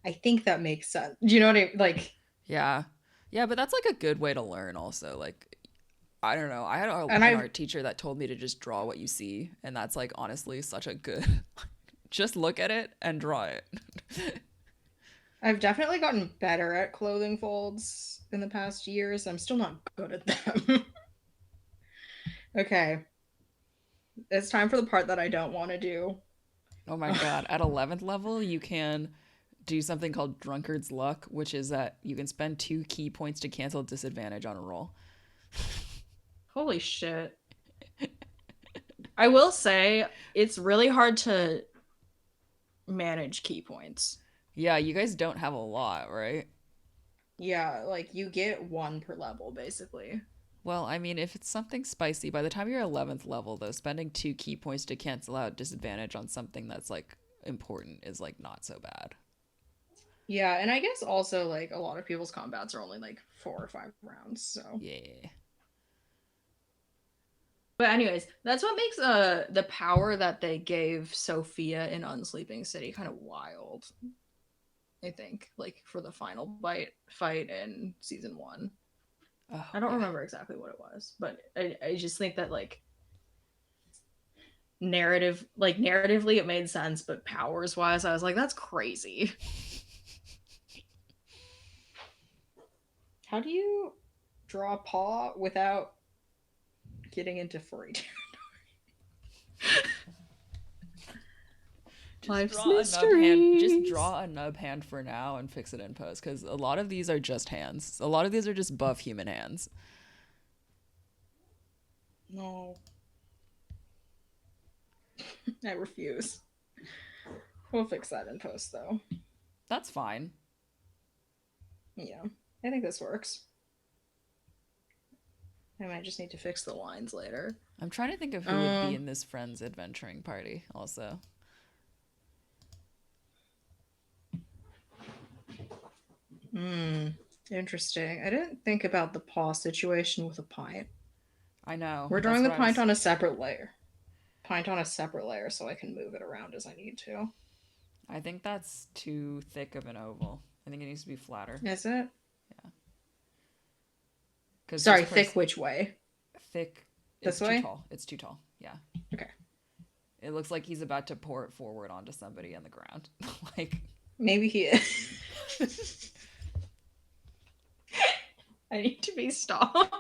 Speaker 2: I think that makes sense. Do you know what I mean? Like,
Speaker 1: Yeah. Yeah, but that's like a good way to learn also. Like, I don't know. I had
Speaker 2: and
Speaker 1: an
Speaker 2: I've
Speaker 1: art teacher that told me to just draw what you see, and that's like honestly such a good just look at it and draw it.
Speaker 2: I've definitely gotten better at clothing folds in the past years. I'm still not good at them. Okay. It's time for the part that I don't want to do.
Speaker 1: Oh my god. At 11th level, you can do something called Drunkard's Luck, which is that you can spend 2 key points to cancel disadvantage on a roll.
Speaker 2: Holy shit. I will say it's really hard to manage key points.
Speaker 1: Yeah, you guys don't have a lot, right?
Speaker 2: Yeah, like you get one per level basically.
Speaker 1: Well, I mean, if it's something spicy, by the time you're 11th level, though, spending 2 key points to cancel out disadvantage on something that's like important is like not so bad.
Speaker 2: Yeah, and I guess also like a lot of people's combats are only like 4 or 5 rounds, so
Speaker 1: Yeah.
Speaker 2: But anyways, that's what makes the power that they gave Sophia in Unsleeping City kind of wild. I think, like for the final fight in season 1.
Speaker 1: Oh,
Speaker 2: I don't
Speaker 1: yeah.
Speaker 2: remember exactly what it was, but I just think that like narratively it made sense, but powers wise, I was like, that's crazy. How do you draw a paw without getting into furry territory? Life's mysteries.
Speaker 1: Just draw a nub hand for now and fix it in post, because a lot of these are just hands. A lot of these are just buff human hands.
Speaker 2: No. I refuse. We'll fix that in post, though.
Speaker 1: That's fine.
Speaker 2: Yeah, I think this works. I might just need to fix the lines later.
Speaker 1: I'm trying to think of who would be in this friend's adventuring party also.
Speaker 2: Interesting. I didn't think about the paw situation with a pint.
Speaker 1: I know.
Speaker 2: We're drawing the pint on a separate layer. Pint on a separate layer so I can move it around as I need to.
Speaker 1: I think that's too thick of an oval. I think it needs to be flatter.
Speaker 2: Is it?
Speaker 1: Yeah.
Speaker 2: Sorry, thick which way?
Speaker 1: Thick.
Speaker 2: This way?
Speaker 1: Too tall. It's too tall. Yeah.
Speaker 2: Okay.
Speaker 1: It looks like he's about to pour it forward onto somebody on the ground. Like,
Speaker 2: maybe he is. I need to be stopped.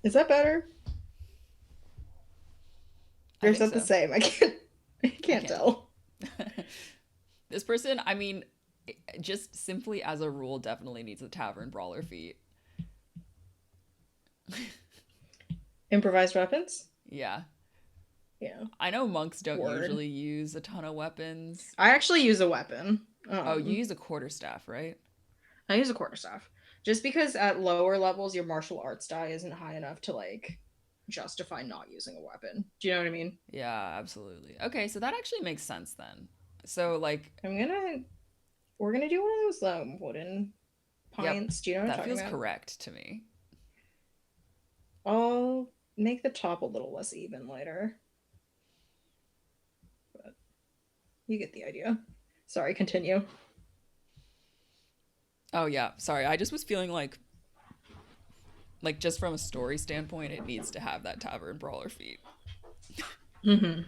Speaker 2: Is that better? Or is that the same? I can't tell.
Speaker 1: This person, I mean, just simply as a rule, definitely needs a tavern brawler feat.
Speaker 2: Improvised weapons?
Speaker 1: Yeah.
Speaker 2: Yeah.
Speaker 1: I know monks don't usually use a ton of weapons.
Speaker 2: I actually use a weapon.
Speaker 1: Oh, you use a quarterstaff, right?
Speaker 2: I use a quarterstaff. Just because at lower levels, your martial arts die isn't high enough to, like, justify not using a weapon. Do you know what I mean?
Speaker 1: Yeah, absolutely. Okay, so that actually makes sense then. So, like...
Speaker 2: We're gonna do one of those wooden pints. Yep, do you know what I'm talking about?
Speaker 1: That feels correct to me.
Speaker 2: I'll make the top a little less even later. But you get the idea. Sorry, continue.
Speaker 1: Oh, yeah. Sorry, I just was feeling like just from a story standpoint, it needs to have that tavern brawler feat.
Speaker 2: Mm-hmm.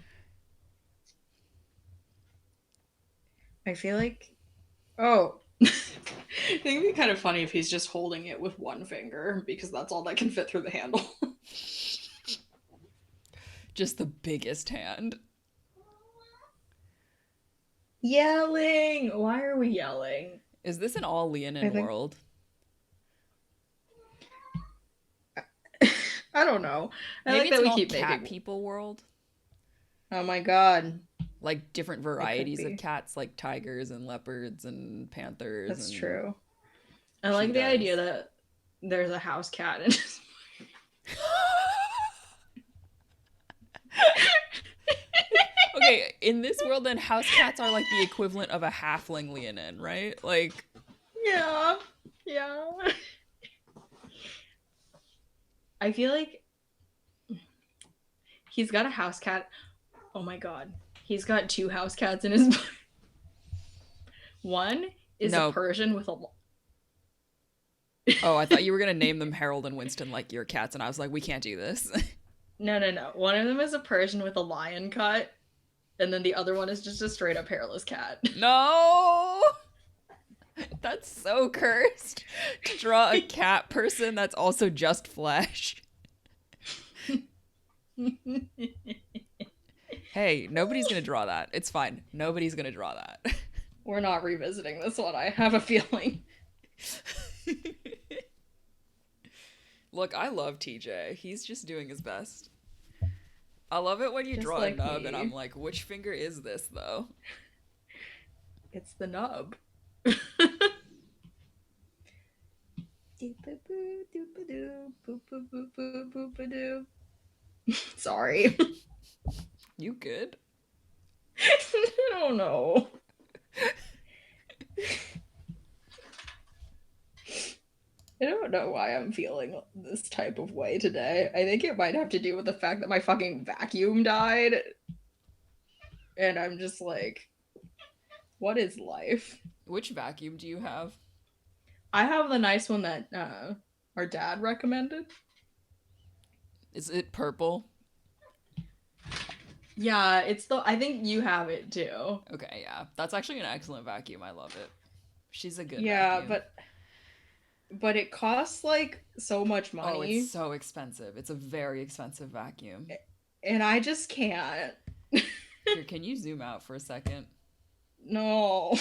Speaker 2: I feel like... Oh. I think it'd be kind of funny if he's just holding it with one finger, because that's all that can fit through the handle.
Speaker 1: Just the biggest hand.
Speaker 2: Yelling! Why are we yelling?
Speaker 1: Is this an all leonin world?
Speaker 2: I don't know.
Speaker 1: Maybe like that we keep cat people world.
Speaker 2: Oh my god.
Speaker 1: Like different varieties of cats, like tigers and leopards and panthers.
Speaker 2: That's true. I like the idea that there's a house cat in his...
Speaker 1: Okay, in this world then house cats are like the equivalent of a halfling leonin, right? Like...
Speaker 2: Yeah. I feel like he's got a house cat. Oh my god. He's got 2 house cats in his... One is a Persian with a...
Speaker 1: Oh, I thought you were going to name them Harold and Winston like your cats, and I was like, we can't do this.
Speaker 2: No. One of them is a Persian with a lion cut, and then the other one is just a straight up hairless cat.
Speaker 1: No! That's so cursed. To draw a cat person that's also just flesh. Hey, nobody's gonna draw that. It's fine. Nobody's gonna draw that.
Speaker 2: We're not revisiting this one, I have a feeling.
Speaker 1: Look, I love TJ. He's just doing his best. I love it when you draw a nub and I'm like, which finger is this, though?
Speaker 2: It's the nub. Sorry.
Speaker 1: You good?
Speaker 2: I don't know. I don't know why I'm feeling this type of way today. I think it might have to do with the fact that my fucking vacuum died. And I'm just like, what is life?
Speaker 1: Which vacuum do you have?
Speaker 2: I have the nice one that our dad recommended.
Speaker 1: Is it purple?
Speaker 2: Yeah, I think you have it too.
Speaker 1: Okay, yeah. That's actually an excellent vacuum. I love it. She's a good
Speaker 2: Yeah,
Speaker 1: vacuum.
Speaker 2: but it costs like so much money.
Speaker 1: Oh, it's so expensive. It's a very expensive vacuum.
Speaker 2: And I just can't.
Speaker 1: Here, can you zoom out for a second?
Speaker 2: No.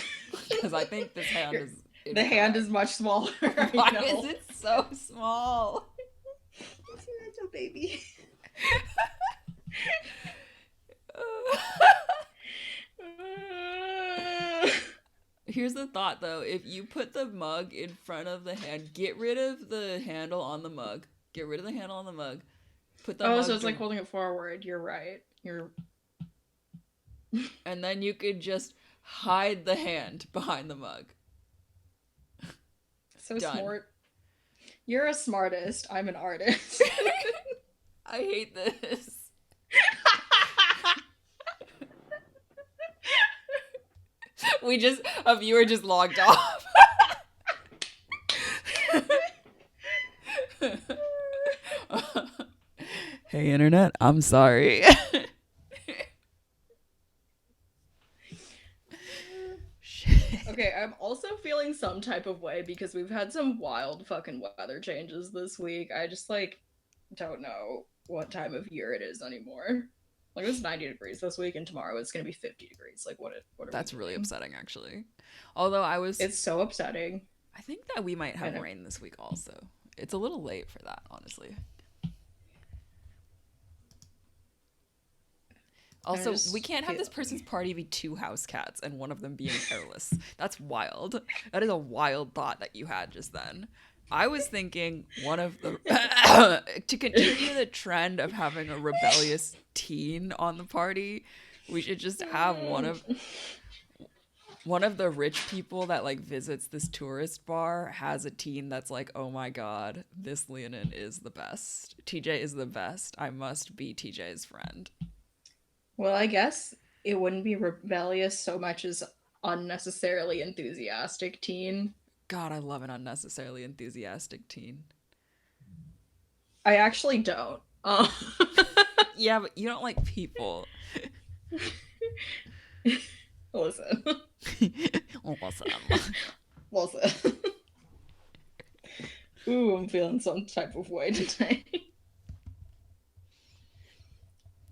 Speaker 1: Because I think this hand is incorrect.
Speaker 2: The hand is much smaller.
Speaker 1: Why is it so small?
Speaker 2: It's a little baby.
Speaker 1: Here's the thought, though. If you put the mug in front of the hand, get rid of the handle on the mug. Get rid of the handle on the mug. Put the mug
Speaker 2: so it's like holding it forward. You're right.
Speaker 1: And then you could just hide the hand behind the mug.
Speaker 2: So done. Smart. You're a smartist. I'm an artist.
Speaker 1: I hate this. A viewer just logged off. Hey, internet, I'm sorry.
Speaker 2: Okay, I'm also feeling some type of way because we've had some wild fucking weather changes this week. I just, like, don't know what time of year it is anymore. Like, it was 90 degrees this week, and tomorrow it's going to be 50 degrees. Like, what are
Speaker 1: That's really upsetting, actually. Although It's
Speaker 2: so upsetting.
Speaker 1: I think that we might have rain this week also. It's a little late for that, honestly. Also, we can't have this person's party be 2 house cats and one of them being hairless. That's wild. That is a wild thought that you had just then. I was thinking one of the to continue the trend of having a rebellious teen on the party, we should just have one of the rich people that like visits this tourist bar has a teen that's like, oh my god, this leonin is the best. TJ is the best. I must be TJ's friend.
Speaker 2: Well, I guess it wouldn't be rebellious so much as unnecessarily enthusiastic teen.
Speaker 1: God, I love an unnecessarily enthusiastic teen.
Speaker 2: I actually don't.
Speaker 1: Yeah, but you don't like people.
Speaker 2: Listen. Listen. Ooh, I'm feeling some type of way today.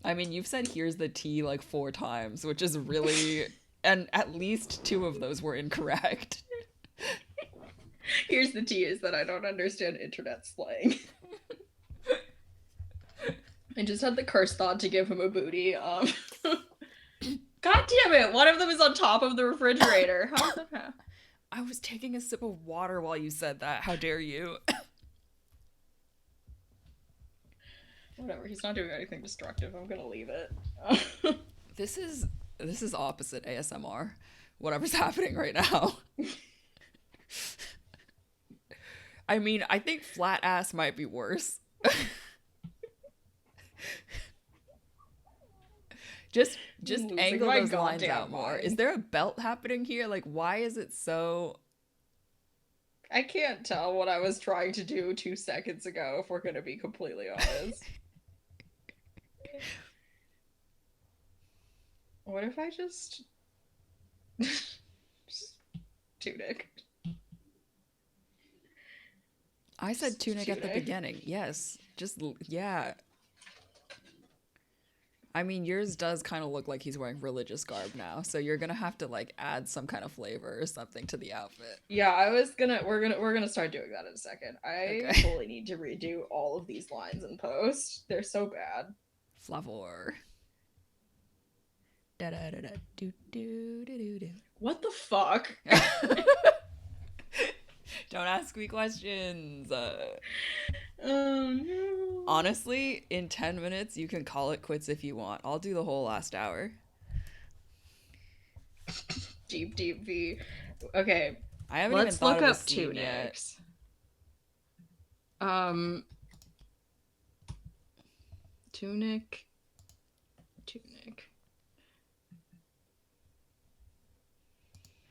Speaker 1: I mean, you've said here's the tea like 4 times, which is really... And at least 2 of those were incorrect.
Speaker 2: Here's the tea is that I don't understand internet slang. I just had the curse thought to give him a booty. God damn it! One of them is on top of the refrigerator. How did that happen?
Speaker 1: I was taking a sip of water while you said that. How dare you?
Speaker 2: Whatever. He's not doing anything destructive. I'm gonna leave it.
Speaker 1: This is opposite ASMR. Whatever's happening right now. I mean, I think flat ass might be worse. Just angle those lines out more. Is there a belt happening here? Like, why is it so...
Speaker 2: I can't tell what I was trying to do 2 seconds ago, if we're gonna be completely honest. What if I just tunic?
Speaker 1: I said tunic at the beginning. Yes. Yeah. I mean, yours does kind of look like he's wearing religious garb now, so you're gonna have to like add some kind of flavor or something to the outfit.
Speaker 2: Yeah, we're gonna start doing that in a second. I fully need to redo all of these lines in post. They're so bad.
Speaker 1: Flavor.
Speaker 2: What the fuck?
Speaker 1: Don't ask me questions.
Speaker 2: Oh no.
Speaker 1: Honestly, in 10 minutes, you can call it quits if you want. I'll do the whole last hour.
Speaker 2: Deep V. Okay.
Speaker 1: I haven't even thought of a scene
Speaker 2: tunics. Um, tunic.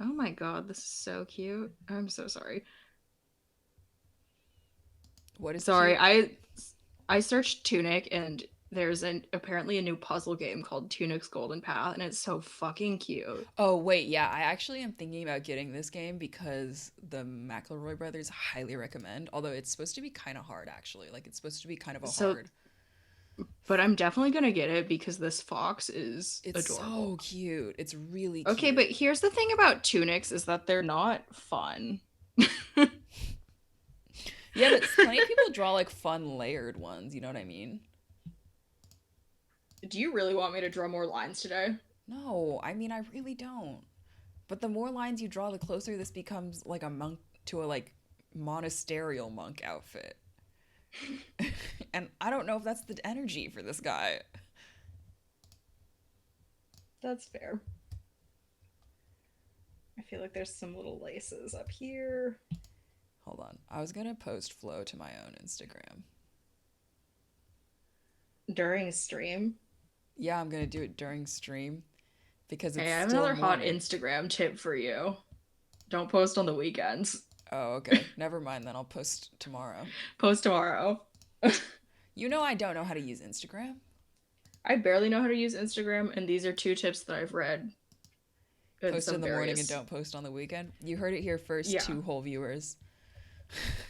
Speaker 2: Oh my god, this is so cute. I'm so sorry.
Speaker 1: What is
Speaker 2: Sorry,
Speaker 1: cute?
Speaker 2: I searched tunic and there's apparently a new puzzle game called Tunic's Golden Path and it's so fucking cute.
Speaker 1: Oh wait, yeah, I actually am thinking about getting this game because the McElroy brothers highly recommend. Although it's supposed to be kind of hard, actually. Like it's supposed to be kind of a
Speaker 2: So,
Speaker 1: hard.
Speaker 2: but I'm definitely gonna get it because this fox is
Speaker 1: It's
Speaker 2: adorable.
Speaker 1: so cute. It's really
Speaker 2: Okay, but
Speaker 1: cute.
Speaker 2: here's the thing about tunics is that they're not fun.
Speaker 1: Yeah, but plenty of people draw like fun layered ones. You know what I mean?
Speaker 2: Do you really want me to draw more lines today?
Speaker 1: No, I mean I really don't. But the more lines you draw, the closer this becomes like a monk to a like monasterial monk outfit. And I don't know if that's the energy for this guy.
Speaker 2: That's fair. I feel like there's some little laces up here.
Speaker 1: Hold on. I was going to post Flow to my own Instagram.
Speaker 2: During stream.
Speaker 1: Yeah, I'm going to do it during stream because it's
Speaker 2: Hey, I have
Speaker 1: still
Speaker 2: another hot
Speaker 1: morning.
Speaker 2: Instagram tip for you. Don't post on the weekends.
Speaker 1: Oh, okay. Never mind then. I'll post tomorrow.
Speaker 2: Post tomorrow.
Speaker 1: You know I don't know how to use Instagram.
Speaker 2: I barely know how to use Instagram, and these are 2 tips that I've read.
Speaker 1: Post in the morning and don't post on the weekend. You heard it here first,
Speaker 2: Yeah.
Speaker 1: 2 whole viewers.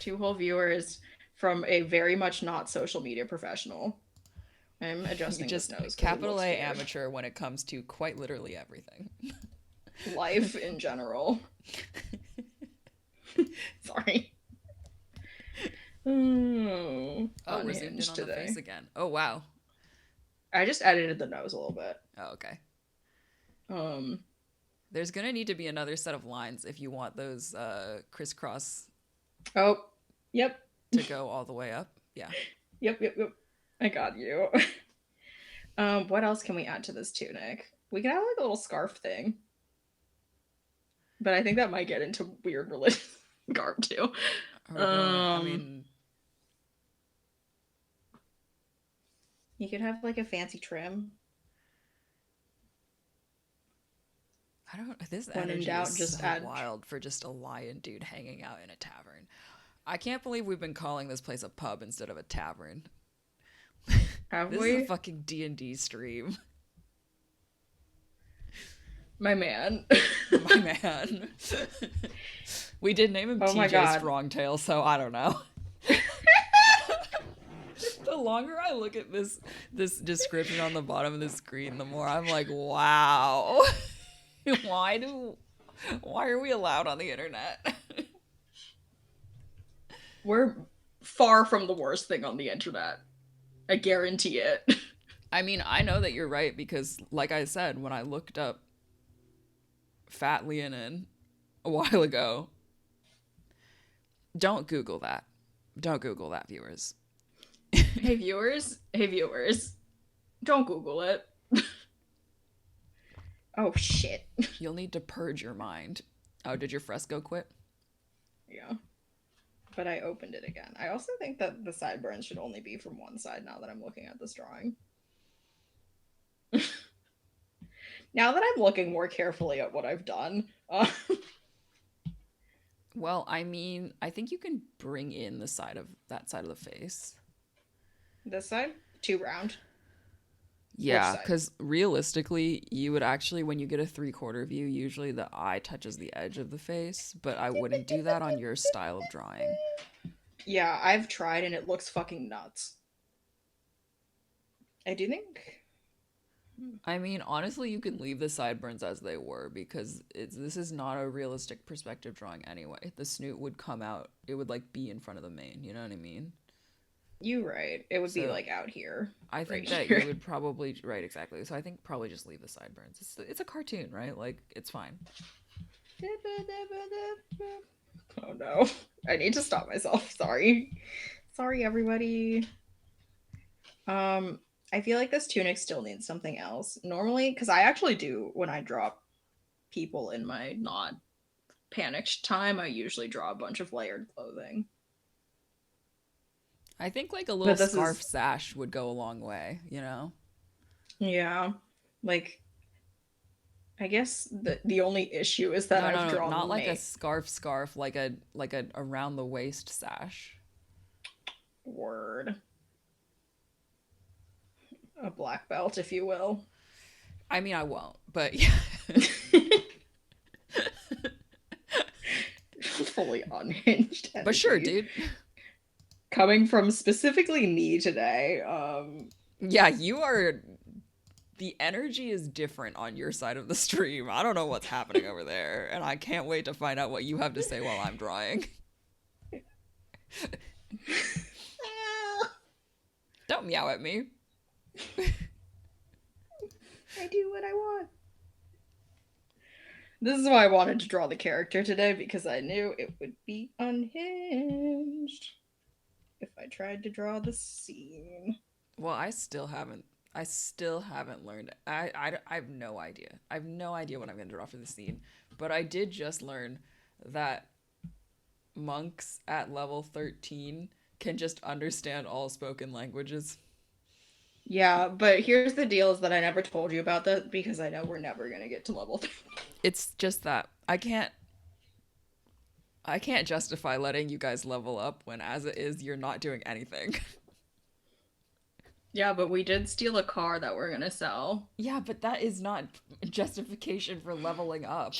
Speaker 2: 2 whole viewers from a very much not social media professional. I'm adjusting
Speaker 1: Just
Speaker 2: this nose.
Speaker 1: capital A amateur when it comes to quite literally everything.
Speaker 2: Life in general. Sorry.
Speaker 1: Oh, we're zoomed in on
Speaker 2: today.
Speaker 1: the face again. Oh, wow.
Speaker 2: I just edited the nose a little bit.
Speaker 1: Oh, okay. There's gonna need to be another set of lines if you want those crisscross.
Speaker 2: Oh, yep.
Speaker 1: To go all the way up. Yeah.
Speaker 2: Yep. I got you. What else can we add to this tunic? We can have like a little scarf thing. But I think that might get into weird religious garb too.
Speaker 1: I mean,
Speaker 2: you could have like a fancy trim.
Speaker 1: I don't. This
Speaker 2: when
Speaker 1: energy
Speaker 2: in doubt,
Speaker 1: is
Speaker 2: just
Speaker 1: so
Speaker 2: add
Speaker 1: wild for just a lion dude hanging out in a tavern. I can't believe we've been calling this place a pub instead of a tavern.
Speaker 2: Have
Speaker 1: this
Speaker 2: we?
Speaker 1: is a fucking D&D stream.
Speaker 2: My man.
Speaker 1: My man. We did name him TJ Strongtail, so I don't know. The longer I look at this description on the bottom of the screen, the more I'm like, wow. Why are we allowed on the internet?
Speaker 2: We're far from the worst thing on the internet. I guarantee it.
Speaker 1: I mean, I know that you're right because, like I said, when I looked up fat leonin a while ago, don't Google that. Don't Google that, viewers.
Speaker 2: Hey, viewers. Don't Google it. Oh, shit.
Speaker 1: You'll need to purge your mind. Oh, did your fresco quit?
Speaker 2: Yeah. But I opened it again. I also think that the sideburns should only be from one side now that I'm looking at this drawing. Now that I'm looking more carefully at what I've done.
Speaker 1: Well, I mean, I think you can bring in that side of the face.
Speaker 2: This side? Too round?
Speaker 1: Yeah, because realistically, you would actually, when you get a 3/4 view, usually the eye touches the edge of the face, but I wouldn't do that on your style of drawing.
Speaker 2: Yeah, I've tried and it looks fucking nuts. I do think...
Speaker 1: I mean, honestly, you can leave the sideburns as they were because this is not a realistic perspective drawing anyway. The snoot would come out, it would like be in front of the mane, you know what I mean?
Speaker 2: You right. It would be like out here.
Speaker 1: I think that you would probably right exactly. So I think probably just leave the sideburns. It's a cartoon, right? Like it's fine.
Speaker 2: Oh no. I need to stop myself. Sorry everybody. I feel like this tunic still needs something else. Normally, because I actually do when I draw people in my not panicked time, I usually draw a bunch of layered clothing.
Speaker 1: I think like a little
Speaker 2: But this
Speaker 1: scarf
Speaker 2: is,
Speaker 1: sash would go a long way, you know?
Speaker 2: yeah, like, I guess the only issue is that
Speaker 1: No,
Speaker 2: I've
Speaker 1: no, no,
Speaker 2: drawn
Speaker 1: not
Speaker 2: the
Speaker 1: like a
Speaker 2: main
Speaker 1: scarf, like a around the waist sash.
Speaker 2: word. A black belt, if you will.
Speaker 1: I mean, I won't, but yeah.
Speaker 2: Fully unhinged
Speaker 1: But sure,
Speaker 2: energy.
Speaker 1: dude.
Speaker 2: Coming from specifically me today.
Speaker 1: Yeah, you are. The energy is different on your side of the stream. I don't know what's happening over there, and I can't wait to find out what you have to say while I'm drawing. Don't meow at me.
Speaker 2: I do what I want. This is why I wanted to draw the character today, because I knew it would be unhinged if I tried to draw the scene.
Speaker 1: Well, I still haven't. I still haven't learned. I have no idea. I have no idea what I'm going to draw for the scene. But I did just learn that monks at level 13 can just understand all spoken languages.
Speaker 2: Yeah, but here's the deal: is that I never told you about that because I know we're never gonna get to level 3.
Speaker 1: It's just that I can't justify letting you guys level up when as it is you're not doing anything.
Speaker 2: Yeah, but we did steal a car that we're gonna sell.
Speaker 1: Yeah, but that is not justification for leveling up.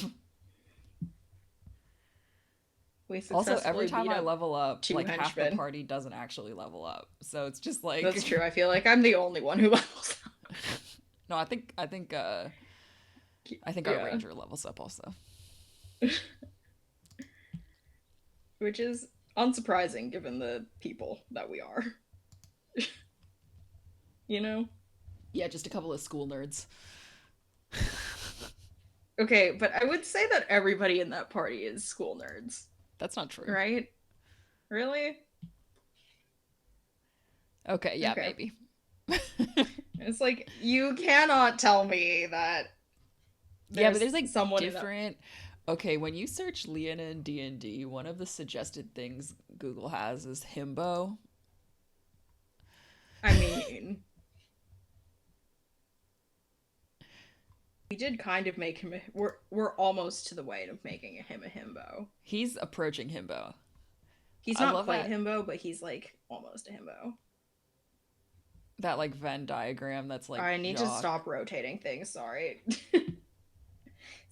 Speaker 2: We
Speaker 1: Also,
Speaker 2: successfully
Speaker 1: every time
Speaker 2: beat
Speaker 1: I
Speaker 2: up
Speaker 1: level up,
Speaker 2: two
Speaker 1: like half the
Speaker 2: henchmen.
Speaker 1: party doesn't actually level up. So it's just like
Speaker 2: That's true. I feel like I'm the only one who levels up.
Speaker 1: No, I think our
Speaker 2: Yeah.
Speaker 1: ranger levels up also.
Speaker 2: Which is unsurprising given the people that we are. You know?
Speaker 1: Yeah, just a couple of school nerds.
Speaker 2: Okay, but I would say that everybody in that party is school nerds,
Speaker 1: That's not true.
Speaker 2: right? Really?
Speaker 1: Okay, yeah,
Speaker 2: Okay.
Speaker 1: maybe.
Speaker 2: It's like you cannot tell me that
Speaker 1: Yeah, but there's like
Speaker 2: someone
Speaker 1: different. Okay, when you search leonin D&D, one of the suggested things Google has is himbo.
Speaker 2: I mean, we did kind of make him. We're almost to the way of making him a himbo.
Speaker 1: He's approaching himbo.
Speaker 2: He's
Speaker 1: I
Speaker 2: not
Speaker 1: love
Speaker 2: quite
Speaker 1: that.
Speaker 2: himbo, but he's like almost a himbo.
Speaker 1: That like Venn diagram that's like
Speaker 2: I need to
Speaker 1: jock.
Speaker 2: stop rotating things. Sorry.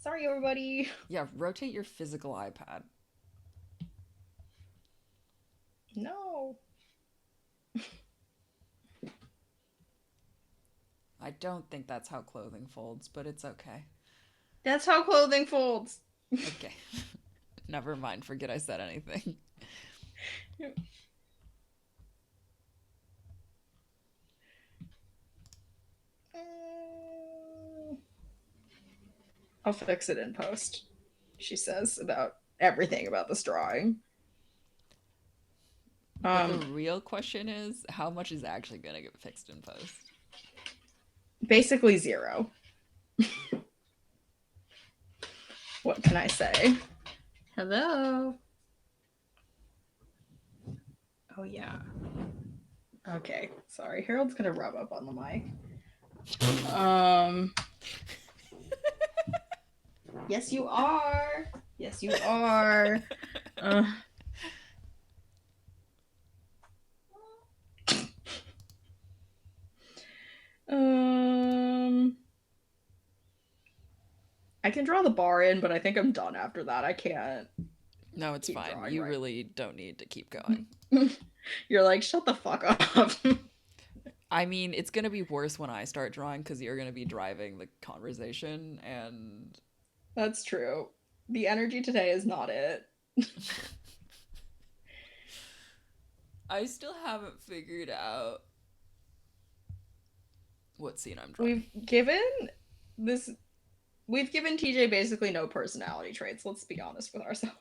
Speaker 2: Sorry, everybody.
Speaker 1: Yeah, rotate your physical iPad.
Speaker 2: No.
Speaker 1: I don't think that's how clothing folds, but it's okay.
Speaker 2: That's how clothing folds.
Speaker 1: Okay. Never mind. Forget I said anything.
Speaker 2: I'll fix it in post, she says about everything about this drawing.
Speaker 1: But the real question is, how much is actually going to get fixed in post?
Speaker 2: Basically 0. What can I say? Hello. Oh, yeah. Okay, sorry. Harold's gonna rub up on the mic. Yes, you are. Yes, you are. I can draw the bar in, but I think I'm done after that. I can't.
Speaker 1: No, it's fine. You really don't need to keep going.
Speaker 2: You're like, shut the fuck up.
Speaker 1: I mean, it's going to be worse when I start drawing because you're going to be driving the conversation and...
Speaker 2: That's true. The energy today is not it.
Speaker 1: I still haven't figured out what scene I'm drawing.
Speaker 2: We've given TJ basically no personality traits. Let's be honest with ourselves.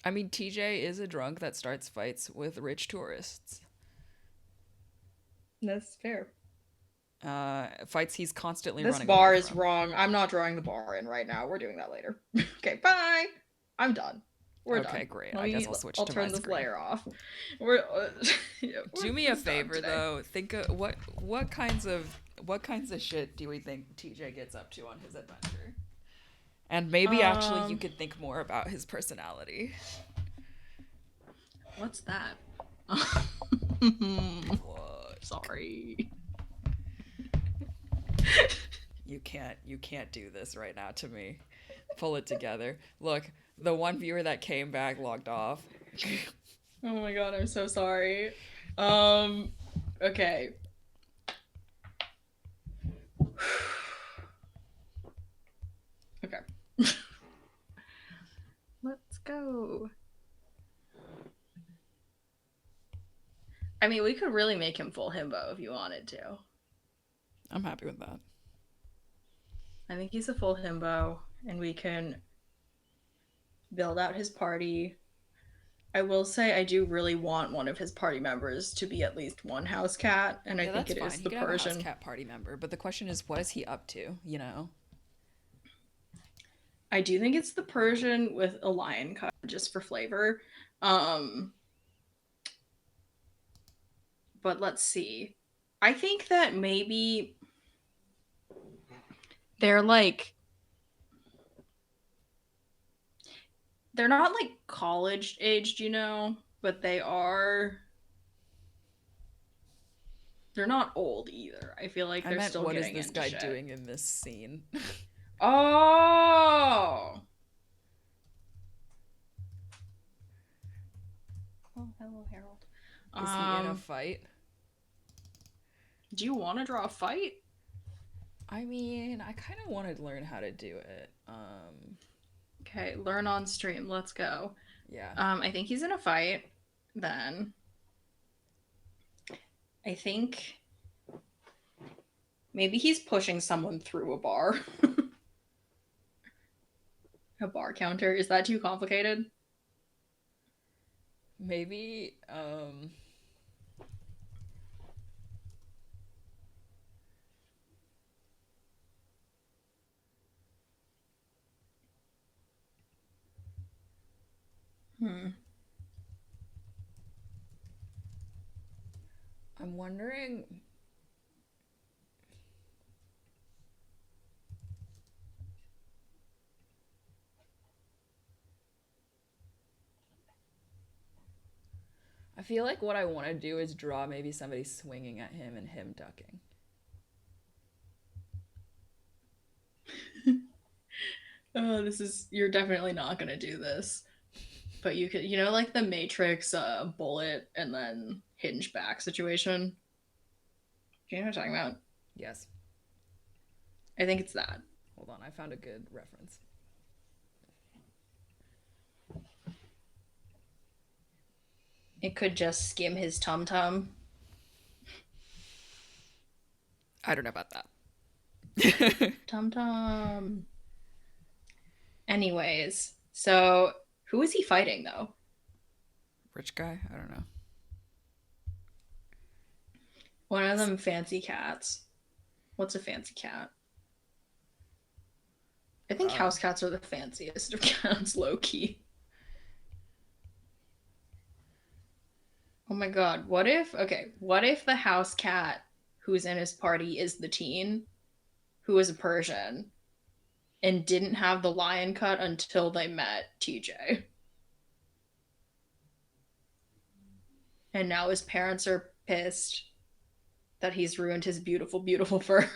Speaker 1: I mean, TJ is a drunk that starts fights with rich tourists.
Speaker 2: That's fair.
Speaker 1: Fights he's constantly
Speaker 2: this
Speaker 1: running
Speaker 2: bar
Speaker 1: away
Speaker 2: is
Speaker 1: from.
Speaker 2: wrong. I'm not drawing the bar in right now. We're doing that later. Okay, bye. I'm done. We're
Speaker 1: Okay,
Speaker 2: done.
Speaker 1: great. I guess I'll switch
Speaker 2: I'll
Speaker 1: to
Speaker 2: turn
Speaker 1: my
Speaker 2: this
Speaker 1: screen.
Speaker 2: layer off. We're
Speaker 1: Do me a
Speaker 2: we're done
Speaker 1: favor
Speaker 2: today.
Speaker 1: though. Think of what kinds of shit do we think TJ gets up to on his adventure? And maybe actually you could think more about his personality.
Speaker 2: What's that?
Speaker 1: What?
Speaker 2: Sorry.
Speaker 1: You can't do this right now to me. Pull it together. Look, the one viewer that came back logged off.
Speaker 2: Oh my god, I'm so sorry. Okay. Okay. Let's go. I mean, we could really make him full himbo if you wanted to.
Speaker 1: I'm happy with that.
Speaker 2: I think he's a full himbo, and we can build out his party. I will say I do really want one of his party members to be at least one house cat, and I think it is the
Speaker 1: He could have a
Speaker 2: Persian.
Speaker 1: house cat party member, but the question is, what is he up to? You know.
Speaker 2: I do think it's the Persian with a lion cut just for flavor. But let's see. I think that maybe they're like they're not like college aged, you know, but they're not old either. I feel like they're still
Speaker 1: what is
Speaker 2: getting
Speaker 1: this
Speaker 2: into
Speaker 1: guy
Speaker 2: shit.
Speaker 1: doing in this scene?
Speaker 2: Oh. Oh, hello, Harold.
Speaker 1: Is he in a fight?
Speaker 2: Do you want to draw a fight?
Speaker 1: I mean, I kind of want to learn how to do it.
Speaker 2: Okay, learn on stream. Let's go.
Speaker 1: Yeah.
Speaker 2: I think he's in a fight. Then I think maybe he's pushing someone through a bar. A bar counter. Is that too complicated?
Speaker 1: Maybe, I'm wondering. I feel like what I want to do is draw maybe somebody swinging at him and him ducking.
Speaker 2: Oh, you're definitely not gonna do this. But you could, like the Matrix bullet and then hinge back situation. Do you know what I'm talking about?
Speaker 1: Yes.
Speaker 2: I think it's that.
Speaker 1: Hold on, I found a good reference.
Speaker 2: It could just skim his tum-tum.
Speaker 1: I don't know about that.
Speaker 2: Tum-tum. Anyways, so who is he fighting though?
Speaker 1: Rich guy? I don't know.
Speaker 2: One of them fancy cats. What's a fancy cat? I think house cats are the fanciest of cats, low-key. Oh my god, what if the house cat who's in his party is the teen who is a Persian and didn't have the lion cut until they met TJ? And now his parents are pissed that he's ruined his beautiful, beautiful fur.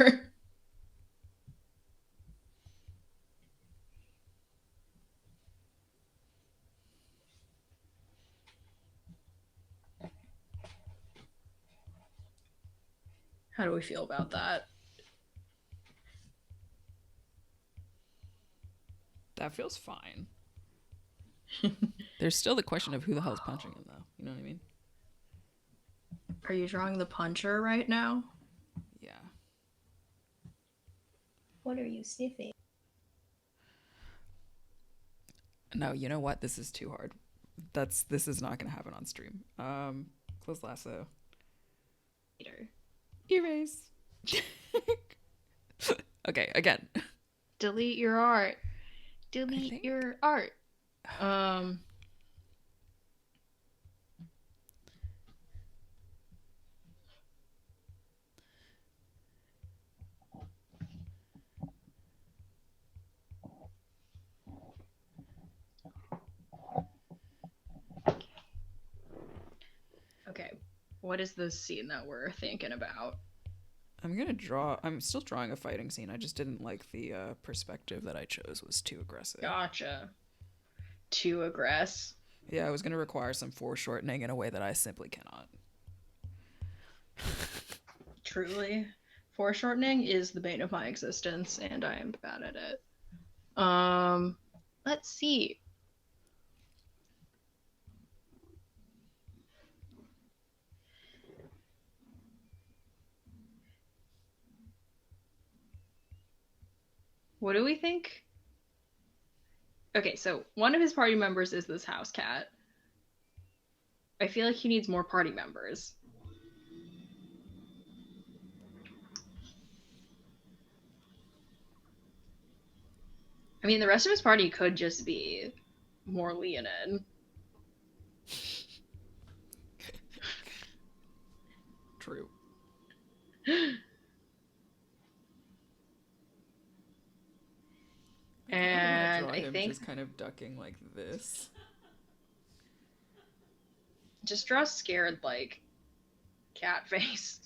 Speaker 2: How do we feel about that?
Speaker 1: That feels fine. There's still the question of who the hell's punching him, though. You know what I mean?
Speaker 2: Are you drawing the puncher right now?
Speaker 1: Yeah.
Speaker 2: What are you sniffing?
Speaker 1: No, you know what? This is too hard. This is not going to happen on stream. Close lasso. Erase. Okay, again.
Speaker 2: Delete your art. Delete your art. what is the scene that we're thinking about?
Speaker 1: I'm still drawing a fighting scene. I just didn't like the perspective that I chose was too aggressive.
Speaker 2: Gotcha. Too aggress.
Speaker 1: Yeah, I was gonna require some foreshortening in a way that I simply cannot.
Speaker 2: Truly. Foreshortening is the bane of my existence, and I am bad at it. Let's see. What do we think? Okay, so one of his party members is this house cat. I feel like he needs more party members. I mean, the rest of his party could just be more leonin.
Speaker 1: True.
Speaker 2: And I
Speaker 1: him
Speaker 2: think
Speaker 1: just kind of ducking like this.
Speaker 2: just draw scared like cat face.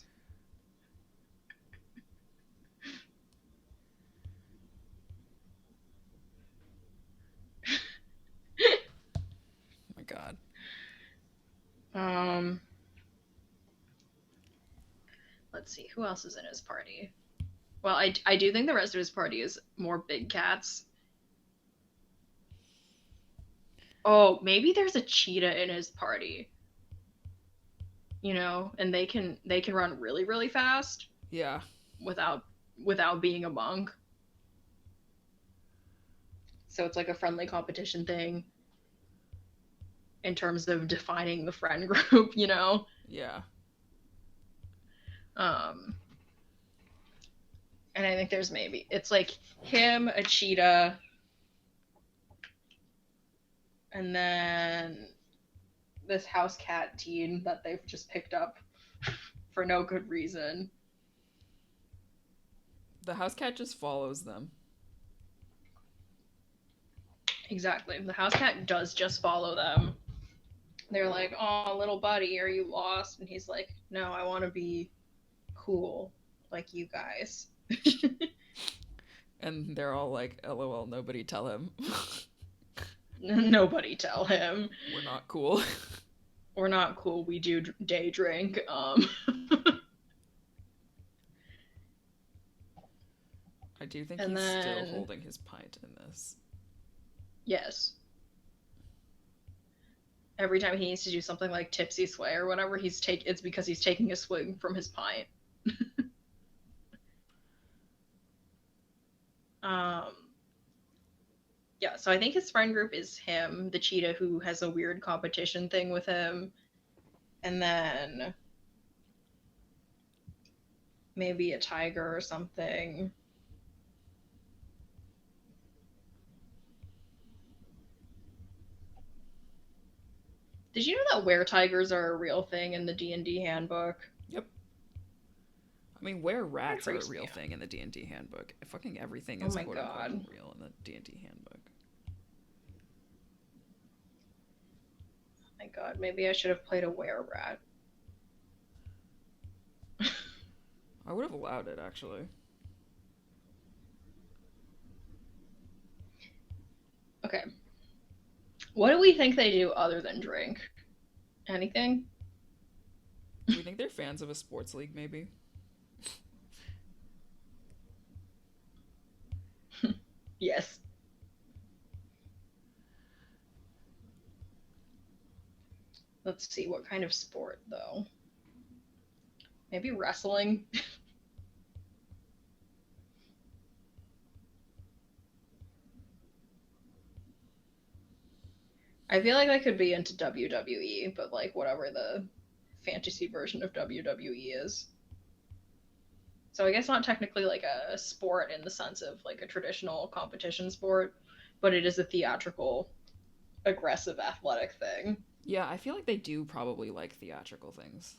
Speaker 1: Oh my god.
Speaker 2: Let's see, who else is in his party? Well, I do think the rest of his party is more big cats. Oh, maybe there's a cheetah in his party. You know, and they can run really, really fast.
Speaker 1: Yeah.
Speaker 2: Without being a monk. So it's like a friendly competition thing in terms of defining the friend group, you know?
Speaker 1: Yeah.
Speaker 2: And I think there's it's like him, a cheetah, and then this house cat teen that they've just picked up for no good reason.
Speaker 1: The house cat just follows them.
Speaker 2: Exactly. The house cat does just follow them. They're like, "Oh, little buddy, are you lost?" And he's like, "No, I want to be cool like you guys."
Speaker 1: And they're all like, LOL, nobody tell him.
Speaker 2: Nobody tell him.
Speaker 1: We're not cool.
Speaker 2: We're not cool. We do day drink.
Speaker 1: I do think he's still holding his pint in this.
Speaker 2: Yes. Every time he needs to do something like tipsy sway or whatever, it's because he's taking a swig from his pint. Yeah, so I think his friend group is him, the cheetah who has a weird competition thing with him, and then maybe a tiger or something. Did you know that were-tigers are a real thing in the D&D handbook?
Speaker 1: Yep. I mean, were-rats are a real thing in the D&D handbook. Fucking everything is quote-unquote real in the D&D handbook.
Speaker 2: Oh my god, maybe I should have played a were-rat.
Speaker 1: I would have allowed it, actually.
Speaker 2: Okay. What do we think they do other than drink? Anything?
Speaker 1: Do we think they're fans of a sports league, maybe?
Speaker 2: Yes. Let's see, what kind of sport, though? Maybe wrestling? I feel like I could be into WWE, but like whatever the fantasy version of WWE is. So I guess not technically like a sport in the sense of like a traditional competition sport, but it is a theatrical, aggressive athletic thing.
Speaker 1: Yeah, I feel like they do probably like theatrical things.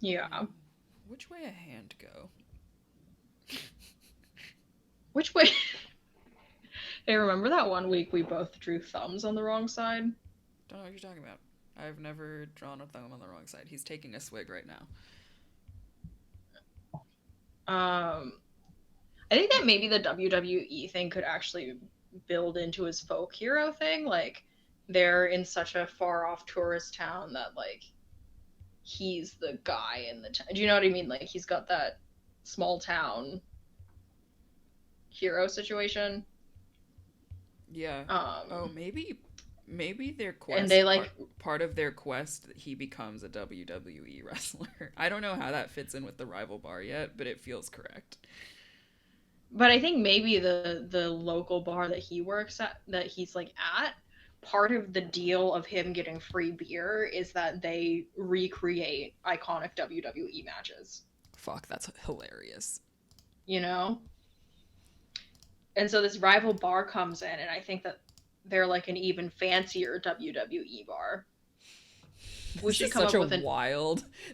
Speaker 2: Yeah.
Speaker 1: Which way a hand go?
Speaker 2: Which way? Hey, remember that one week we both drew thumbs on the wrong side?
Speaker 1: Don't know what you're talking about. I've never drawn a thumb on the wrong side. He's taking a swig right now.
Speaker 2: I think that maybe the WWE thing could actually build into his folk hero thing. Like, they're in such a far off tourist town that, like, he's the guy in the town. Do you know what I mean? Like, he's got that small town hero situation.
Speaker 1: Yeah. Maybe their
Speaker 2: And
Speaker 1: quest
Speaker 2: they like
Speaker 1: part of their quest he becomes a WWE wrestler. I don't know how that fits in with the rival bar yet, but it feels correct.
Speaker 2: but I think maybe the local bar that he works at, that he's like at, part of the deal of him getting free beer is that they recreate iconic WWE matches.
Speaker 1: Fuck, that's hilarious.
Speaker 2: You know? And so this rival bar comes in, and I think that they're like an even fancier WWE bar. We should come up with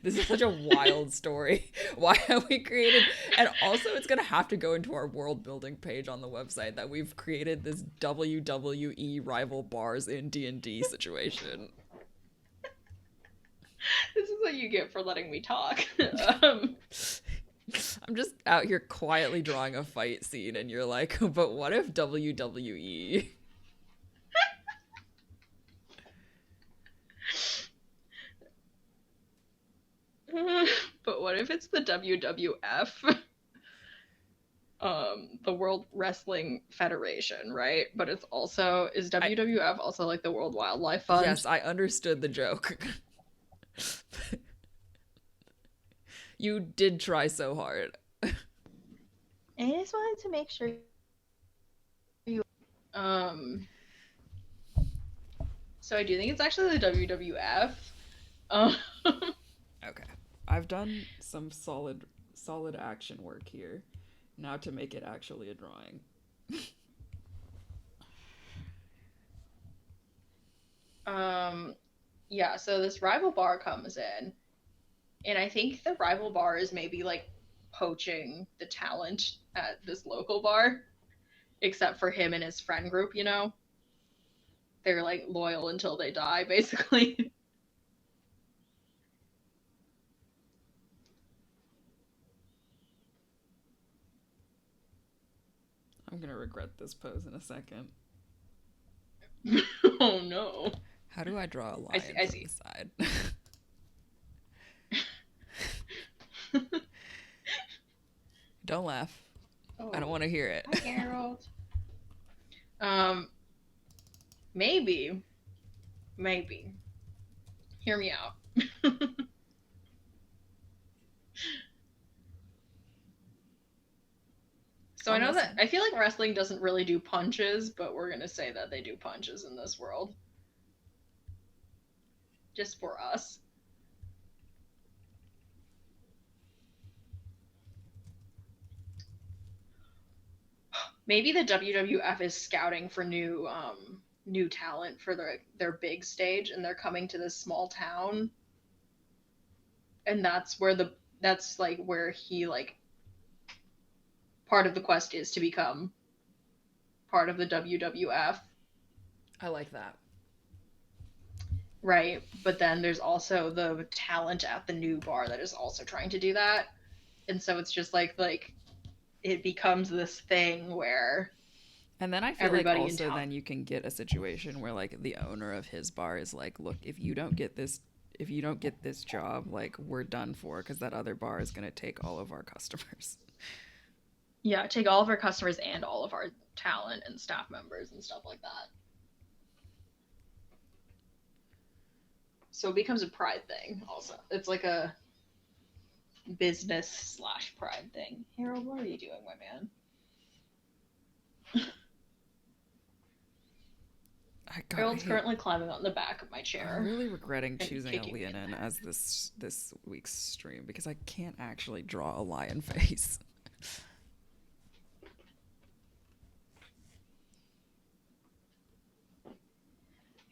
Speaker 1: This is such a wild story. Why have we created, and also it's gonna have to go into our world building page on the website that we've created this WWE rival bars in D&D situation.
Speaker 2: This is what you get for letting me talk.
Speaker 1: I'm just out here quietly drawing a fight scene, and you're like, but what if WWE?
Speaker 2: But what if it's the WWF? The World Wrestling Federation, right? But it's also, is WWF also like the World Wildlife Fund?
Speaker 1: Yes, I understood the joke. You did try so hard.
Speaker 2: I just wanted to make sure you so I do think it's actually the WWF.
Speaker 1: Okay. I've done some solid action work here. Now to make it actually a drawing.
Speaker 2: Yeah, so this rival bar comes in, and I think the rival bar is maybe like poaching the talent at this local bar, except for him and his friend group, you know? They're like loyal until they die, basically.
Speaker 1: I'm gonna regret this pose in a second.
Speaker 2: Oh no.
Speaker 1: How do I draw a lion
Speaker 2: I
Speaker 1: from
Speaker 2: see.
Speaker 1: the side? Don't laugh.
Speaker 2: Oh.
Speaker 1: I don't want to hear it.
Speaker 2: Hi, Harold. Maybe. Hear me out. So I know that I feel like wrestling doesn't really do punches, but we're gonna say that they do punches in this world. Just for us. Maybe the WWF is scouting for new talent for their big stage, and they're coming to this small town, and that's like where he like part of the quest is to become part of the WWF.
Speaker 1: I like that.
Speaker 2: Right, but then there's also the talent at the new bar that is also trying to do that, and so it's just like it becomes this thing where.
Speaker 1: And then I feel like also then you can get a situation where like the owner of his bar is like, look, if you don't get this job, like we're done for, because that other bar is going to take all of our customers.
Speaker 2: Yeah, take all of our customers and all of our talent and staff members and stuff like that. So it becomes a pride thing also. It's like a business / pride thing. Harold, what are you doing, my man? Harold's currently climbing on the back of my chair.
Speaker 1: I'm really regretting choosing a leonin as this week's stream because I can't actually draw a lion face.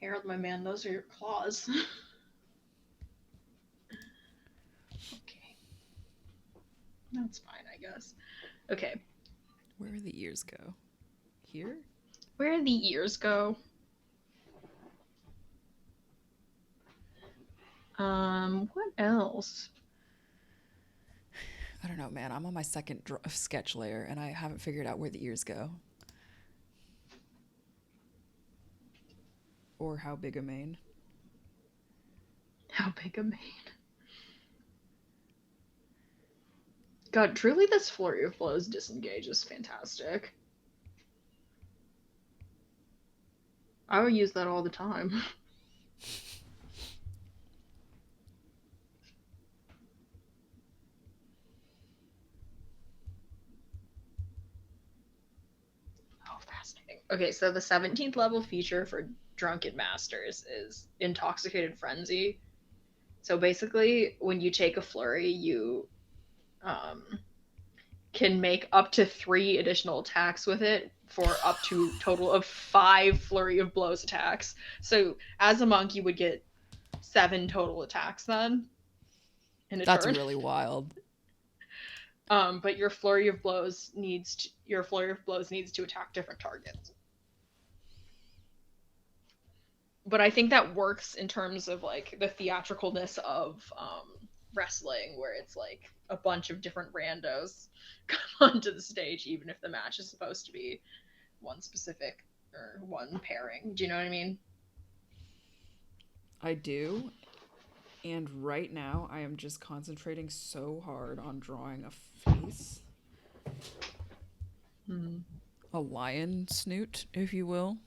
Speaker 2: Harold, my man, those are your claws. Okay. That's fine, I guess. Okay.
Speaker 1: Where do the ears go? Here?
Speaker 2: Where do the ears go? What else?
Speaker 1: I don't know, man. I'm on my second sketch layer, and I haven't figured out where the ears go. Or how big a mane.
Speaker 2: How big a mane? God, truly this flurry of blows disengage is fantastic. I would use that all the time. Oh, fascinating. Okay, so the 17th level feature for Drunken Masters is Intoxicated Frenzy. So basically, when you take a flurry, you can make up to 3 additional attacks with it for up to total of 5 flurry of blows attacks. So as a monk, you would get 7 total attacks then in a
Speaker 1: That's
Speaker 2: turn.
Speaker 1: really wild.
Speaker 2: But your flurry of blows needs to attack different targets. But I think that works in terms of like the theatricalness of wrestling, where it's like a bunch of different randos come onto the stage, even if the match is supposed to be one specific or one pairing. Do you know what I mean?
Speaker 1: I do. And right now, I am just concentrating so hard on drawing a face. A lion snoot, if you will.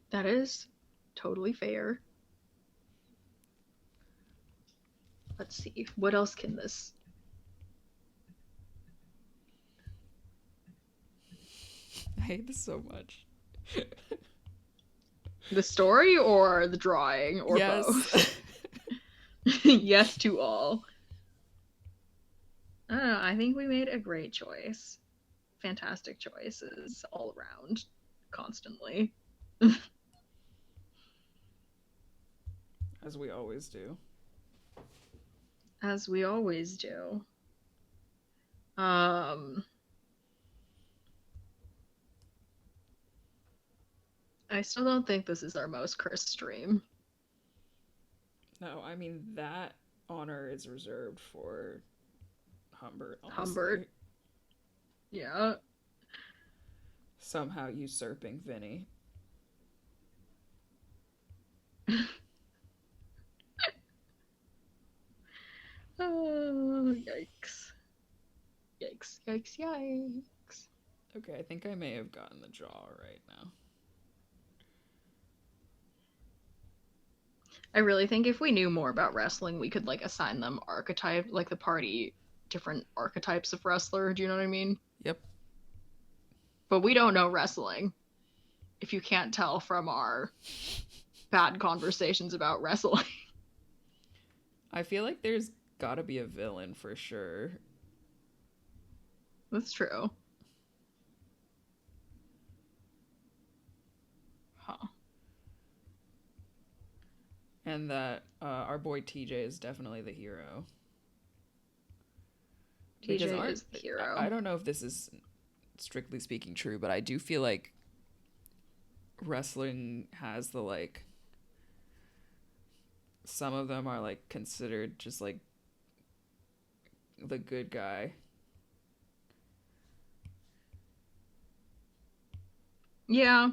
Speaker 2: That is totally fair. Let's see. What else can this?
Speaker 1: I hate this so much.
Speaker 2: The story or the drawing or
Speaker 1: yes.
Speaker 2: both? Yes to all. I don't know. I think we made a great choice. Fantastic choices all around, constantly.
Speaker 1: As we always do.
Speaker 2: As we always do. I still don't think this is our most cursed stream.
Speaker 1: No, I mean, that honor is reserved for Humbert, honestly.
Speaker 2: Humbert. Yeah.
Speaker 1: Somehow usurping Vinny.
Speaker 2: Oh, yikes. Yikes, yikes, yikes.
Speaker 1: Okay, I think I may have gotten the draw right now.
Speaker 2: I really think if we knew more about wrestling, we could like assign them archetype, like the party, different archetypes of wrestler. Do you know what I mean?
Speaker 1: Yep.
Speaker 2: But we don't know wrestling. If you can't tell from our bad conversations about wrestling.
Speaker 1: I feel like there's gotta be a villain for sure.
Speaker 2: That's true. Huh.
Speaker 1: And that our boy TJ is definitely the hero.
Speaker 2: TJ is the hero.
Speaker 1: I don't know if this is strictly speaking true, but I do feel like wrestling has the like, some of them are like considered just like the good guy.
Speaker 2: Yeah.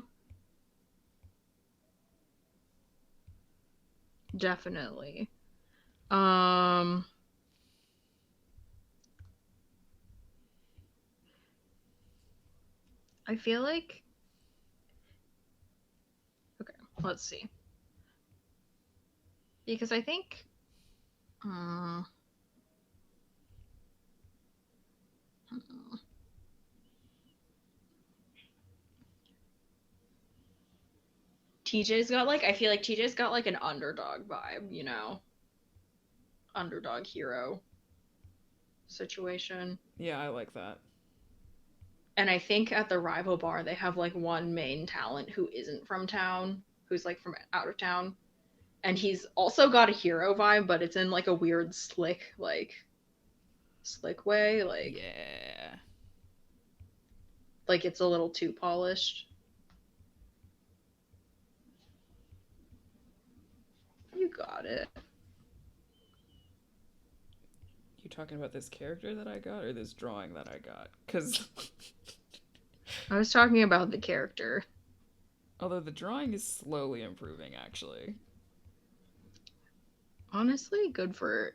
Speaker 2: Definitely. I feel like, okay, let's see. Because I think TJ's got like, I feel like TJ's got like an underdog vibe, you know? Underdog hero situation.
Speaker 1: Yeah, I like that.
Speaker 2: And I think at the rival bar they have like one main talent who isn't from town, who's like from out of town. And he's also got a hero vibe, but it's in like a weird slick way, like
Speaker 1: yeah.
Speaker 2: Like it's a little too polished. got it.
Speaker 1: You talking about this character that I got or this drawing that I got? Because
Speaker 2: I was talking about the character.
Speaker 1: although the drawing is slowly improving, actually.
Speaker 2: Honestly, good for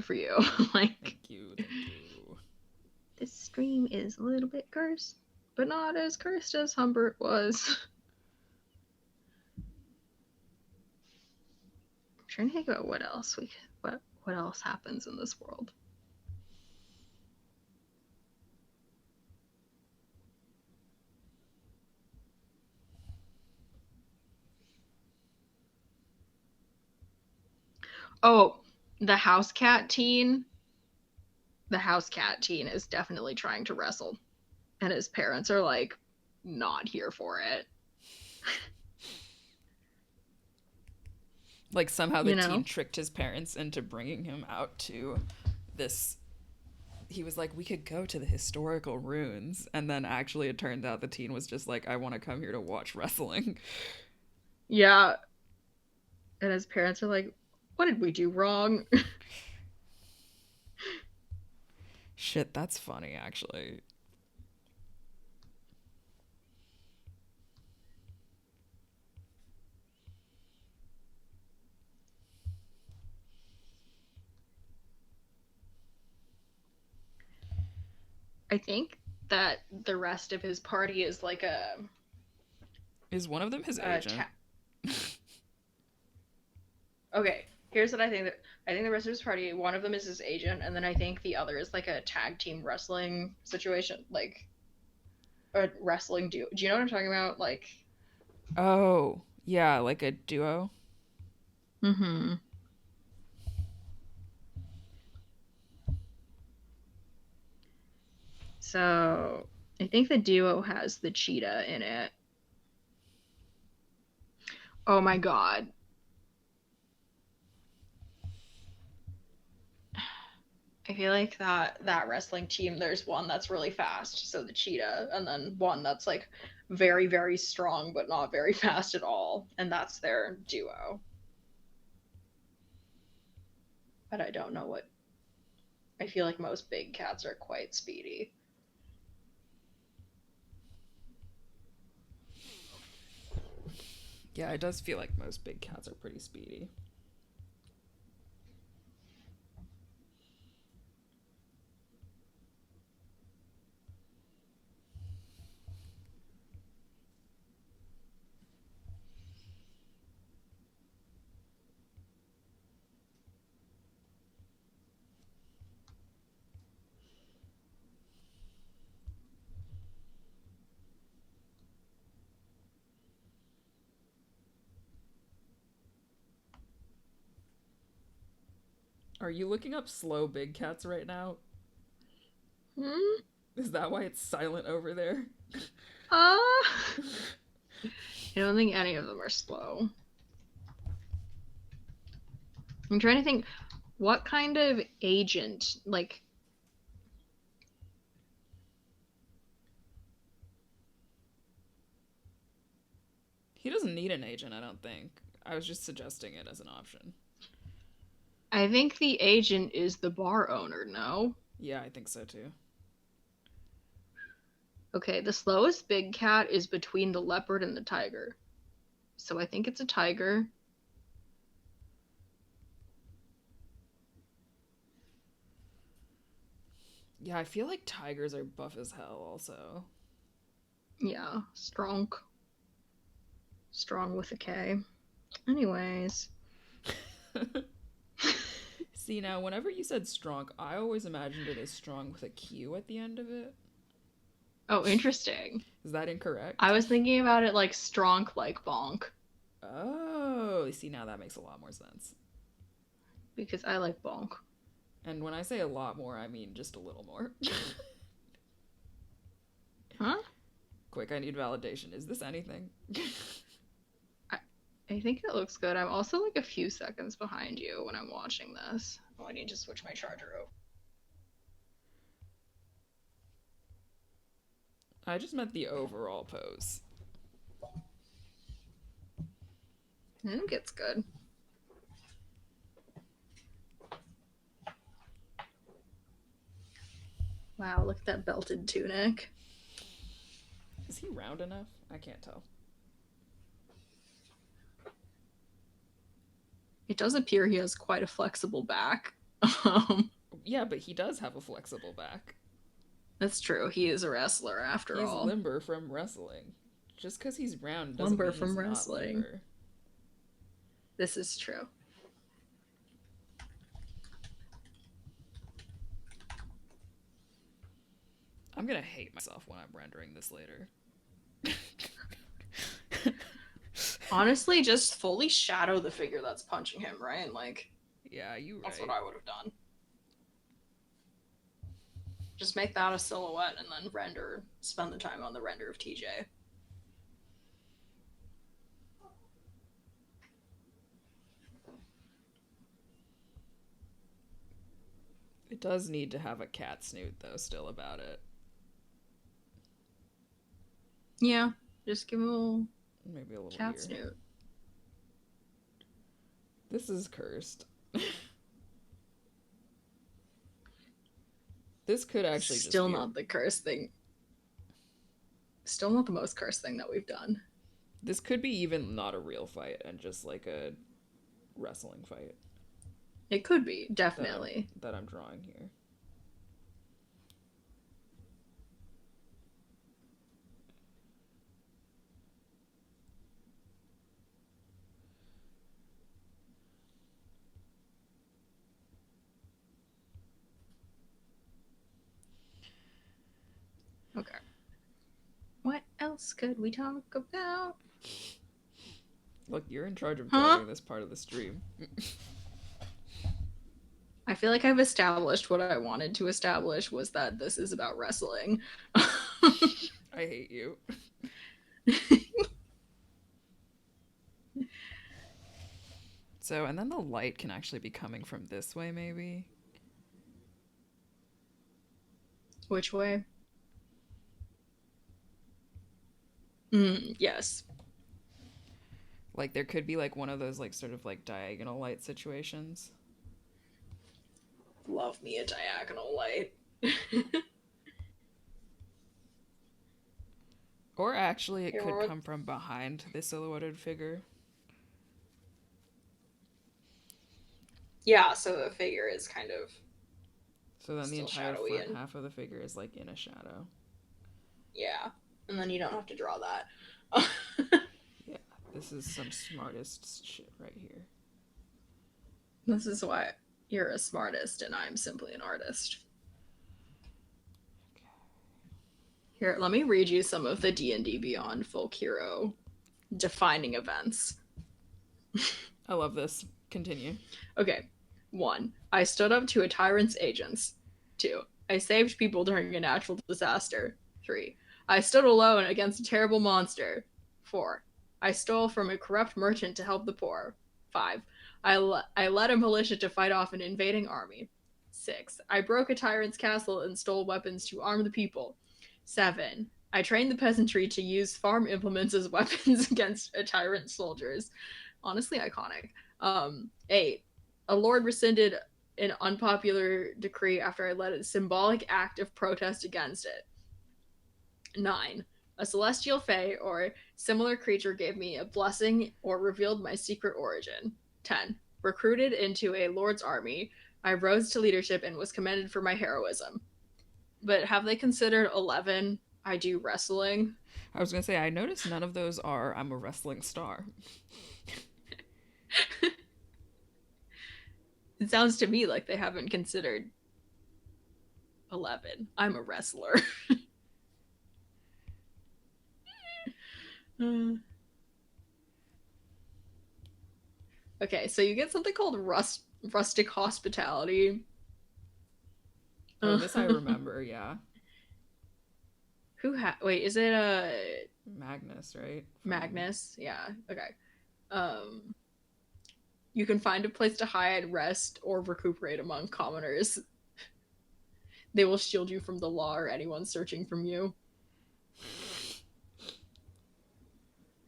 Speaker 2: you. Like,
Speaker 1: Thank you, thank you.
Speaker 2: this stream is a little bit cursed, but not as cursed as Humbert was. I'm trying to think about what else what else happens in this world. Oh, the house cat teen. The house cat teen is definitely trying to wrestle, and his parents are like not here for it.
Speaker 1: Like somehow the teen tricked his parents into bringing him out to this. He was like, we could go to the historical ruins, and then actually it turned out the teen was just like, I want to come here to watch wrestling.
Speaker 2: Yeah. And his parents are like, what did we do wrong?
Speaker 1: Shit, that's funny, actually.
Speaker 2: I think that the rest of his party is like a...
Speaker 1: Is one of them his agent?
Speaker 2: Okay, here's what I think. I think the rest of his party, one of them is his agent, and then I think the other is like a tag team wrestling situation, like a wrestling duo. Do you know what I'm talking about? Like,
Speaker 1: oh, yeah, like a duo.
Speaker 2: mm-hmm. So I think the duo has the cheetah in it. Oh my god. I feel like that wrestling team, there's one that's really fast, so the cheetah, and then one that's like very, very strong but not very fast at all, and that's their duo. But I don't know what... I feel like most big cats are quite speedy.
Speaker 1: Yeah, it does feel like most big cats are pretty speedy. Are you looking up slow big cats right now?
Speaker 2: Hmm?
Speaker 1: Is that why it's silent over there?
Speaker 2: I don't think any of them are slow. I'm trying to think, what kind of agent, like...
Speaker 1: He doesn't need an agent, I don't think. I was just suggesting it as an option.
Speaker 2: I think the agent is the bar owner, no?
Speaker 1: Yeah, I think so too.
Speaker 2: Okay, the slowest big cat is between the leopard and the tiger. So I think it's a tiger.
Speaker 1: Yeah, I feel like tigers are buff as hell also.
Speaker 2: Yeah, strong. Strong with a K. Anyways.
Speaker 1: See, now, whenever you said strong, I always imagined it as strong with a Q at the end of it.
Speaker 2: Oh, interesting.
Speaker 1: Is that incorrect?
Speaker 2: I was thinking about it like stronk like bonk.
Speaker 1: Oh, see, now that makes a lot more sense.
Speaker 2: Because I like bonk.
Speaker 1: And when I say a lot more, I mean just a little more.
Speaker 2: Huh?
Speaker 1: Quick, I need validation. Is this anything?
Speaker 2: I think it looks good. I'm also like a few seconds behind you when I'm watching this. Oh, I need to switch my charger over.
Speaker 1: I just meant the overall pose.
Speaker 2: I think it's good. Wow, look at that belted tunic.
Speaker 1: Is he round enough? I can't tell.
Speaker 2: It does appear he has quite a flexible back.
Speaker 1: Yeah, but he does have a flexible back.
Speaker 2: That's true. He is a wrestler after
Speaker 1: He's
Speaker 2: all.
Speaker 1: limber from wrestling. Just because he's round doesn't
Speaker 2: Limber
Speaker 1: mean
Speaker 2: from
Speaker 1: he's
Speaker 2: wrestling.
Speaker 1: not limber.
Speaker 2: This is true.
Speaker 1: I'm gonna hate myself when I'm rendering this later.
Speaker 2: Honestly, just fully shadow the figure that's punching him, right? Like,
Speaker 1: yeah, you right.
Speaker 2: That's what I would have done. Just make that a silhouette and then spend the time on the render of TJ.
Speaker 1: It does need to have a cat snoot, though, still about it.
Speaker 2: Yeah, just give him a little,
Speaker 1: maybe a little
Speaker 2: cat
Speaker 1: ear.
Speaker 2: snoot.
Speaker 1: This is cursed. This could actually
Speaker 2: still
Speaker 1: just be
Speaker 2: not the cursed thing. Still not the most cursed thing that we've done.
Speaker 1: This could be even not a real fight and just like a wrestling fight.
Speaker 2: It could be, definitely.
Speaker 1: That I'm drawing here.
Speaker 2: Okay. What else could we talk about?
Speaker 1: Look, you're in charge of driving this part of the stream.
Speaker 2: I feel like I've established what I wanted to establish was that this is about wrestling.
Speaker 1: I hate you. So, and then the light can actually be coming from this way, maybe?
Speaker 2: Which way? Yes.
Speaker 1: Like, there could be, like, one of those, like, sort of, like, diagonal light situations.
Speaker 2: Love me a diagonal light.
Speaker 1: Or actually, it could come from behind the silhouetted figure.
Speaker 2: Yeah, so the figure is kind of...
Speaker 1: So then the entire front half of the figure is, like, in a shadow.
Speaker 2: Yeah, and then you don't have to draw that.
Speaker 1: Yeah, this is some smartest shit right here.
Speaker 2: This is why you're a smartist and I'm simply an artist. Okay. Here, let me read you some of the D&D Beyond Folk Hero defining events.
Speaker 1: I love this. Continue.
Speaker 2: Okay. 1. I stood up to a tyrant's agents. 2. I saved people during a natural disaster. 3. I stood alone against a terrible monster. 4. I stole from a corrupt merchant to help the poor. 5. I led a militia to fight off an invading army. 6. I broke a tyrant's castle and stole weapons to arm the people. 7. I trained the peasantry to use farm implements as weapons against a tyrant's soldiers. Honestly, iconic. 8. A lord rescinded an unpopular decree after I led a symbolic act of protest against it. 9. A celestial fae or similar creature gave me a blessing or revealed my secret origin. 10. Recruited into a lord's army, I rose to leadership and was commended for my heroism. But have they considered 11, I do wrestling?
Speaker 1: I was going to say, I noticed none of those are, I'm a wrestling star.
Speaker 2: It sounds to me like they haven't considered 11. I'm a wrestler. Okay, so you get something called rustic hospitality.
Speaker 1: Oh, this I remember, yeah.
Speaker 2: Wait, is it
Speaker 1: Magnus, right?
Speaker 2: Magnus, yeah, okay. You can find a place to hide, rest, or recuperate among commoners. They will shield you from the law or anyone searching from you.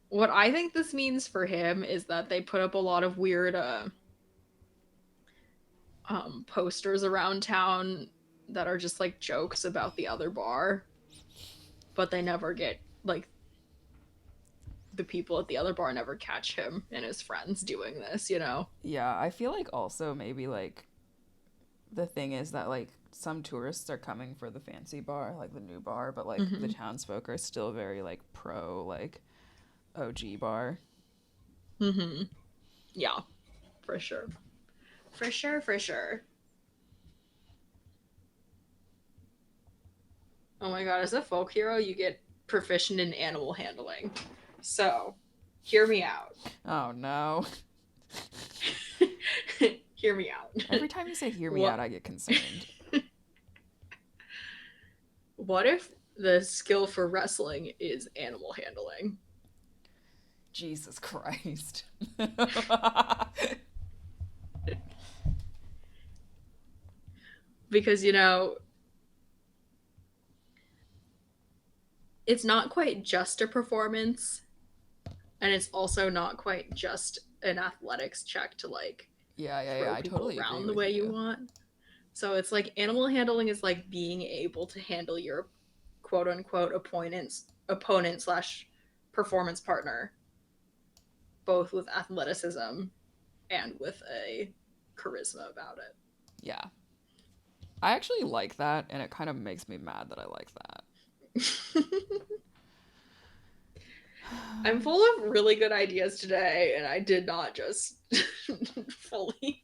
Speaker 2: What I think this means for him is that they put up a lot of weird posters around town that are just like jokes about the other bar, but they never get like the people at the other bar never catch him and his friends doing this, you know?
Speaker 1: Yeah, I feel like also maybe like the thing is that like some tourists are coming for the fancy bar, like the new bar, but like the townsfolk are still very like pro like OG bar.
Speaker 2: Yeah, for sure. For sure, for sure. Oh my god, as a folk hero, you get proficient in animal handling. So, hear me out.
Speaker 1: Oh no.
Speaker 2: Hear me out.
Speaker 1: Every time you say hear me
Speaker 2: What
Speaker 1: out, I get concerned.
Speaker 2: what if the skill for wrestling is animal handling?
Speaker 1: Jesus Christ.
Speaker 2: Because, you know, it's not quite just a performance, and it's also not quite just an athletics check to like
Speaker 1: Yeah.
Speaker 2: throw
Speaker 1: I
Speaker 2: people
Speaker 1: totally agree
Speaker 2: around the
Speaker 1: with
Speaker 2: way you
Speaker 1: you.
Speaker 2: want. So it's like animal handling is like being able to handle your quote unquote opponent slash performance partner, both with athleticism and with a charisma about it.
Speaker 1: Yeah. I actually like that, and it kind of makes me mad that I like that.
Speaker 2: I'm full of really good ideas today, and I did not just fully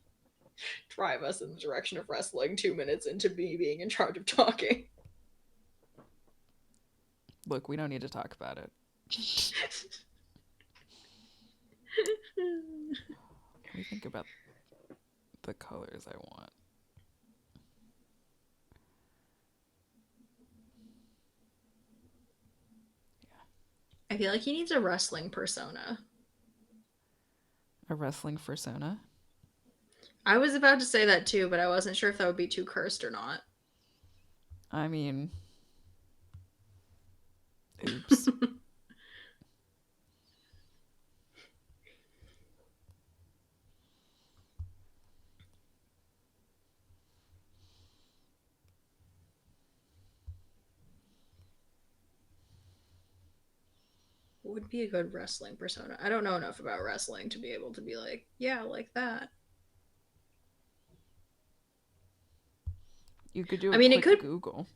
Speaker 2: drive us in the direction of wrestling 2 minutes into me being in charge of talking.
Speaker 1: Look, we don't need to talk about it. Let me think about the colors I want.
Speaker 2: I feel like he needs a wrestling persona.
Speaker 1: A wrestling fursona?
Speaker 2: I was about to say that too, but I wasn't sure if that would be too cursed or not.
Speaker 1: I mean, oops.
Speaker 2: Would be a good wrestling persona. I don't know enough about wrestling to be able to be like, yeah, like that.
Speaker 1: You could do
Speaker 2: I
Speaker 1: a
Speaker 2: mean, it
Speaker 1: quick
Speaker 2: could.
Speaker 1: Google.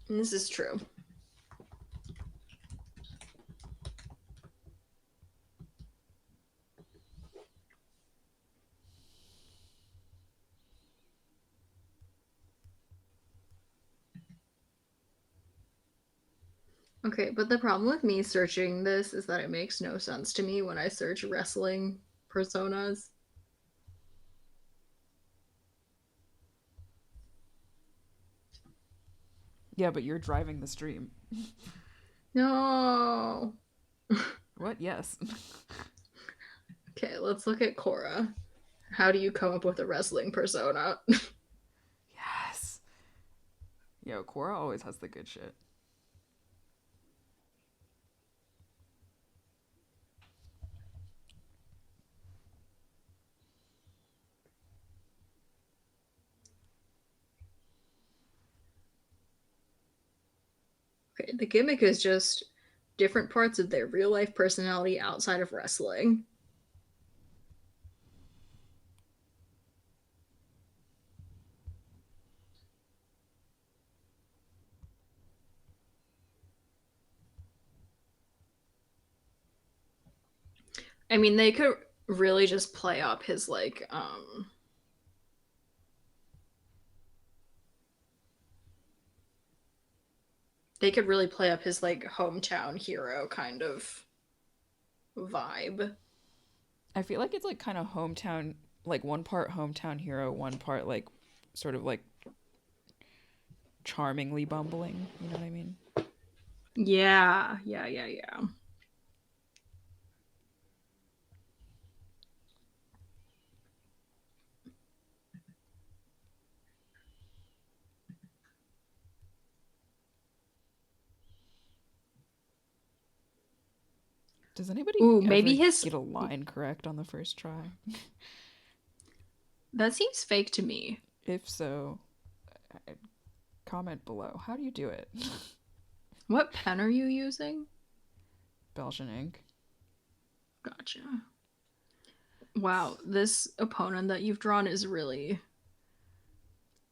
Speaker 2: This is true. Okay, but the problem with me searching this is that it makes no sense to me when I search wrestling personas.
Speaker 1: Yeah, but you're driving the stream.
Speaker 2: No.
Speaker 1: What? Yes.
Speaker 2: Okay, let's look at Korra. How do you come up with a wrestling persona?
Speaker 1: Yes. Yo, Korra always has the good shit.
Speaker 2: Okay, the gimmick is just different parts of their real life personality outside of wrestling. I mean, they could really just play up his like they could really play up his like hometown hero kind of vibe.
Speaker 1: I feel like it's like kind of hometown, like one part hometown hero, one part like sort of like charmingly bumbling. You know what I mean?
Speaker 2: Yeah.
Speaker 1: Does anybody
Speaker 2: Ooh,
Speaker 1: ever
Speaker 2: maybe his
Speaker 1: get a line correct on the first try?
Speaker 2: that seems fake to me.
Speaker 1: If so, Comment below. How do you do it?
Speaker 2: What pen are you using?
Speaker 1: Belgian ink.
Speaker 2: Gotcha. Wow, this opponent that you've drawn is really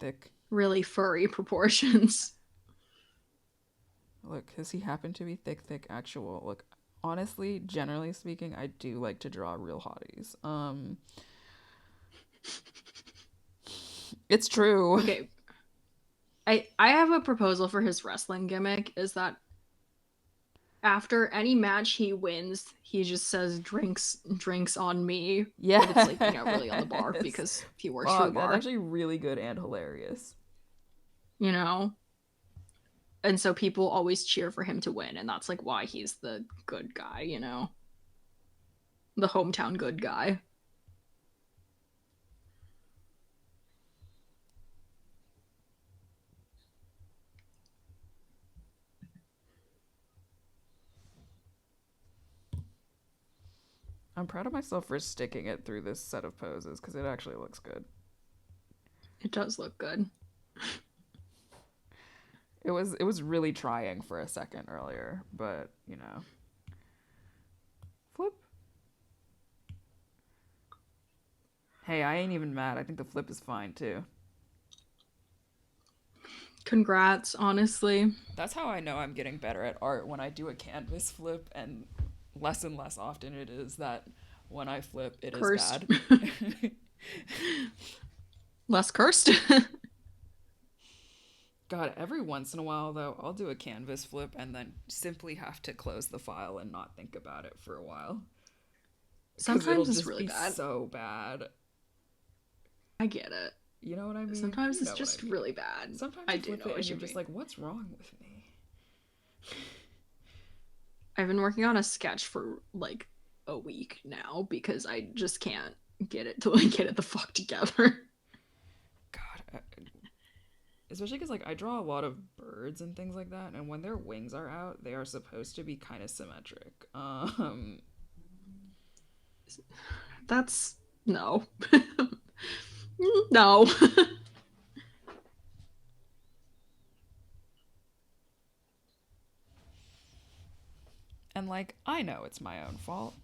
Speaker 1: Thick.
Speaker 2: really furry proportions.
Speaker 1: Look, because he happened to be thick actual. Look, honestly, generally speaking, I do like to draw real hotties. It's true.
Speaker 2: Okay. I have a proposal for his wrestling gimmick is that after any match he wins, he just says drinks on me.
Speaker 1: Yeah.
Speaker 2: But it's like, you know, really on the bar because he works for the bar.
Speaker 1: That's actually really good and hilarious.
Speaker 2: You know? And so people always cheer for him to win, and that's like why he's the good guy, you know? The hometown good guy.
Speaker 1: I'm proud of myself for sticking it through this set of poses because it actually looks good.
Speaker 2: It does look good.
Speaker 1: It was really trying for a second earlier, but you know. Flip. Hey, I ain't even mad. I think the flip is fine too.
Speaker 2: Congrats, honestly.
Speaker 1: That's how I know I'm getting better at art, when I do a canvas flip, and less often it is that when I flip it
Speaker 2: Cursed.
Speaker 1: is bad.
Speaker 2: Less cursed.
Speaker 1: God, every once in a while though, I'll do a canvas flip and then simply have to close the file and not think about it for a while.
Speaker 2: Sometimes it's really bad.
Speaker 1: So bad.
Speaker 2: I get it.
Speaker 1: You know what I mean?
Speaker 2: Sometimes it's just really bad.
Speaker 1: Sometimes
Speaker 2: I
Speaker 1: you
Speaker 2: do
Speaker 1: flip
Speaker 2: know
Speaker 1: it
Speaker 2: what
Speaker 1: and
Speaker 2: you
Speaker 1: you're just
Speaker 2: mean.
Speaker 1: like, what's wrong with me?
Speaker 2: I've been working on a sketch for like a week now because I just can't get it to like get it the fuck together.
Speaker 1: God, especially because like I draw a lot of birds and things like that, and when their wings are out, they are supposed to be kind of symmetric.
Speaker 2: That's no. No.
Speaker 1: And like I know it's my own fault.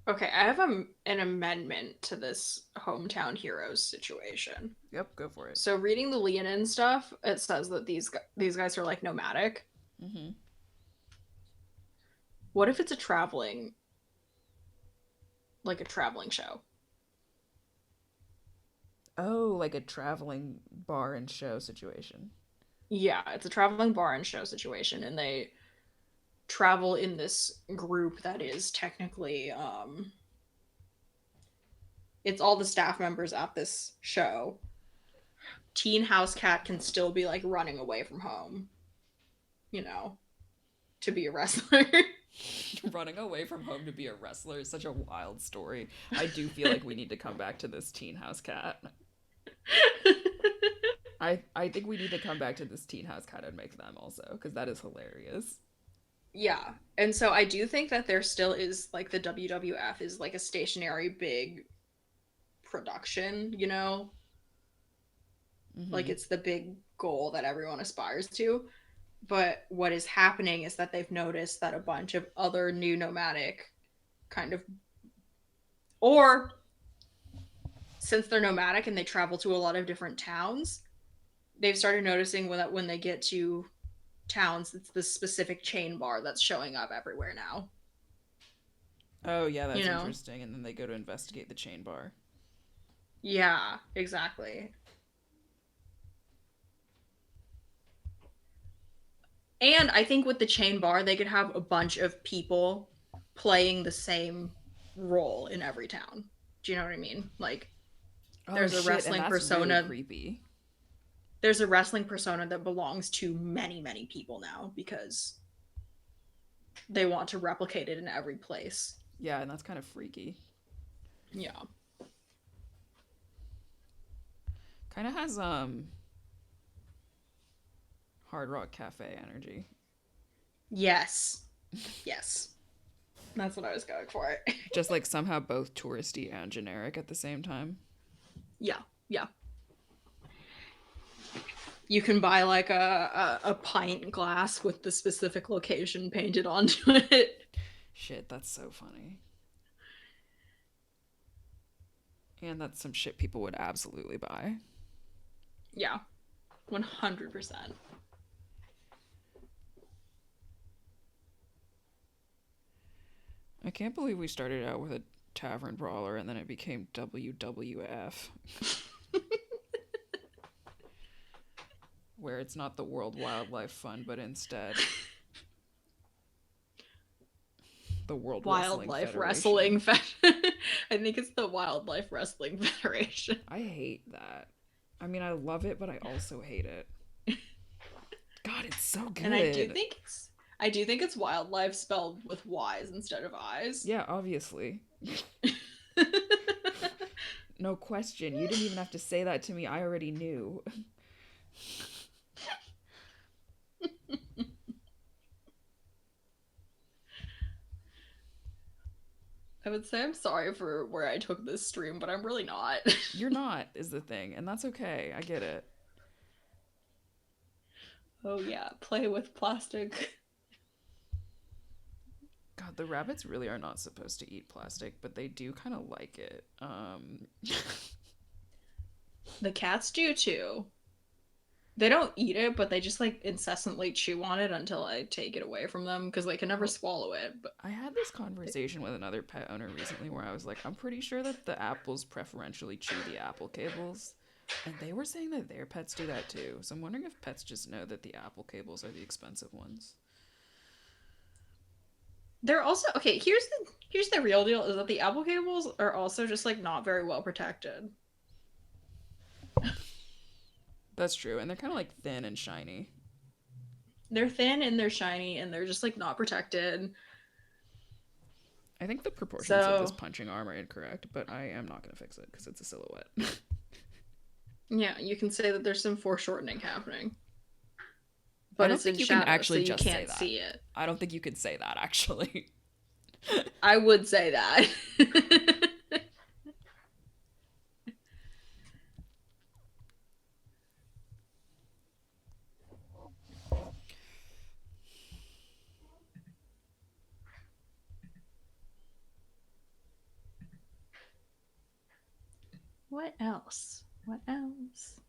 Speaker 2: Okay, I have an amendment to this hometown heroes situation.
Speaker 1: Yep, go for it.
Speaker 2: So reading the leonin stuff, it says that these guys are like nomadic.
Speaker 1: Mm-hmm.
Speaker 2: What if it's a traveling show?
Speaker 1: Oh, like a traveling bar and show situation.
Speaker 2: Yeah, it's a traveling bar and show situation, and they travel in this group that is technically it's all the staff members at this show. Teen house cat can still be like running away from home, you know, to be a wrestler.
Speaker 1: Running away from home to be a wrestler is such a wild story. I do feel like we need to come back to this teen house cat. I think we need to come back to this teen house cat and make them also, because that is hilarious.
Speaker 2: Yeah. And so I do think that there still is like the WWF is like a stationary big production, you know?
Speaker 1: Mm-hmm.
Speaker 2: Like it's the big goal that everyone aspires to. But what is happening is that they've noticed that a bunch of other new nomadic kind of, or since they're nomadic and they travel to a lot of different towns, they've started noticing that when they get to towns, it's this specific chain bar that's showing up everywhere now.
Speaker 1: Oh yeah, that's interesting. And then they go to investigate the chain bar.
Speaker 2: Yeah, exactly. And I think with the chain bar, they could have a bunch of people playing the same role in every town. Do you know what I mean? Like, there's a wrestling persona.
Speaker 1: Really creepy.
Speaker 2: There's a wrestling persona that belongs to many, many people now because they want to replicate it in every place.
Speaker 1: Yeah, and that's kind of freaky.
Speaker 2: Yeah.
Speaker 1: Kind of has Hard Rock Cafe energy.
Speaker 2: Yes. Yes. That's what I was going for.
Speaker 1: Just like somehow both touristy and generic at the same time.
Speaker 2: Yeah, yeah. You can buy like a pint glass with the specific location painted onto it.
Speaker 1: Shit, that's so funny. And that's some shit people would absolutely buy.
Speaker 2: Yeah, 100%.
Speaker 1: I can't believe we started out with a tavern brawler and then it became WWF. Where it's not the World Wildlife Fund, but instead the World
Speaker 2: Wyldlyfe
Speaker 1: Wrestling
Speaker 2: Wrestling
Speaker 1: Federation.
Speaker 2: I think it's the Wyldlyfe Wrestling Federation.
Speaker 1: I hate that. I mean, I love it, but I also hate it. God, it's so good.
Speaker 2: And I do think it's wildlife spelled with Y's instead of I's.
Speaker 1: Yeah, obviously. No question. You didn't even have to say that to me. I already knew.
Speaker 2: I would say I'm sorry for where I took this stream, but I'm really not.
Speaker 1: You're not, is the thing, and that's okay. I get it.
Speaker 2: Oh yeah, play with plastic.
Speaker 1: God, the rabbits really are not supposed to eat plastic, but they do kind of like it.
Speaker 2: The cats do too. They don't eat it, but they just like incessantly chew on it until I take it away from them because they can never swallow it. But
Speaker 1: I had this conversation with another pet owner recently where I was like, I'm pretty sure that the apples preferentially chew the apple cables. And they were saying that their pets do that too. So I'm wondering if pets just know that the apple cables are the expensive ones.
Speaker 2: they're also okay. Here's the real deal: is that the apple cables are also just like not very well protected.
Speaker 1: That's true. And they're kind of like thin and shiny.
Speaker 2: They're thin and they're shiny and they're just like not protected.
Speaker 1: I think the proportions of this punching arm are incorrect, but I am not going to fix it because it's a silhouette.
Speaker 2: Yeah, you can say that there's some foreshortening happening.
Speaker 1: But I don't think you can actually
Speaker 2: so
Speaker 1: just say that.
Speaker 2: See it.
Speaker 1: I don't think you could say that, actually.
Speaker 2: I would say that. What else? What else?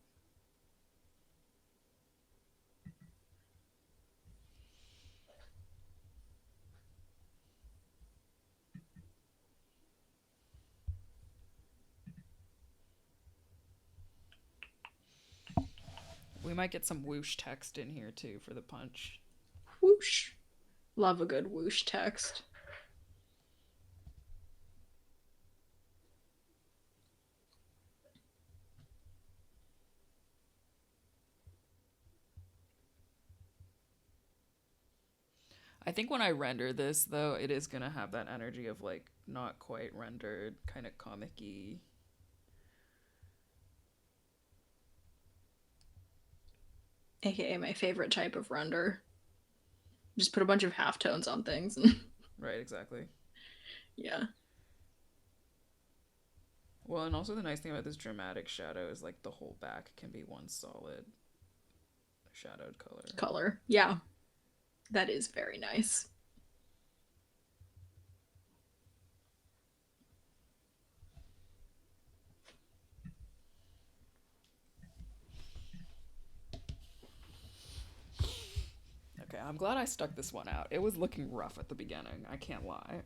Speaker 1: We might get some whoosh text in here too for the punch.
Speaker 2: Whoosh. Love a good whoosh text.
Speaker 1: I think when I render this, though, it is going to have that energy of, like, not quite rendered, kind of comic-y.
Speaker 2: AKA my favorite type of render. Just put a bunch of halftones on things.
Speaker 1: Right, exactly.
Speaker 2: Yeah.
Speaker 1: Well, and also the nice thing about this dramatic shadow is, like, the whole back can be one solid shadowed color.
Speaker 2: Yeah. That is very nice.
Speaker 1: Okay, I'm glad I stuck this one out. It was looking rough at the beginning. I can't lie.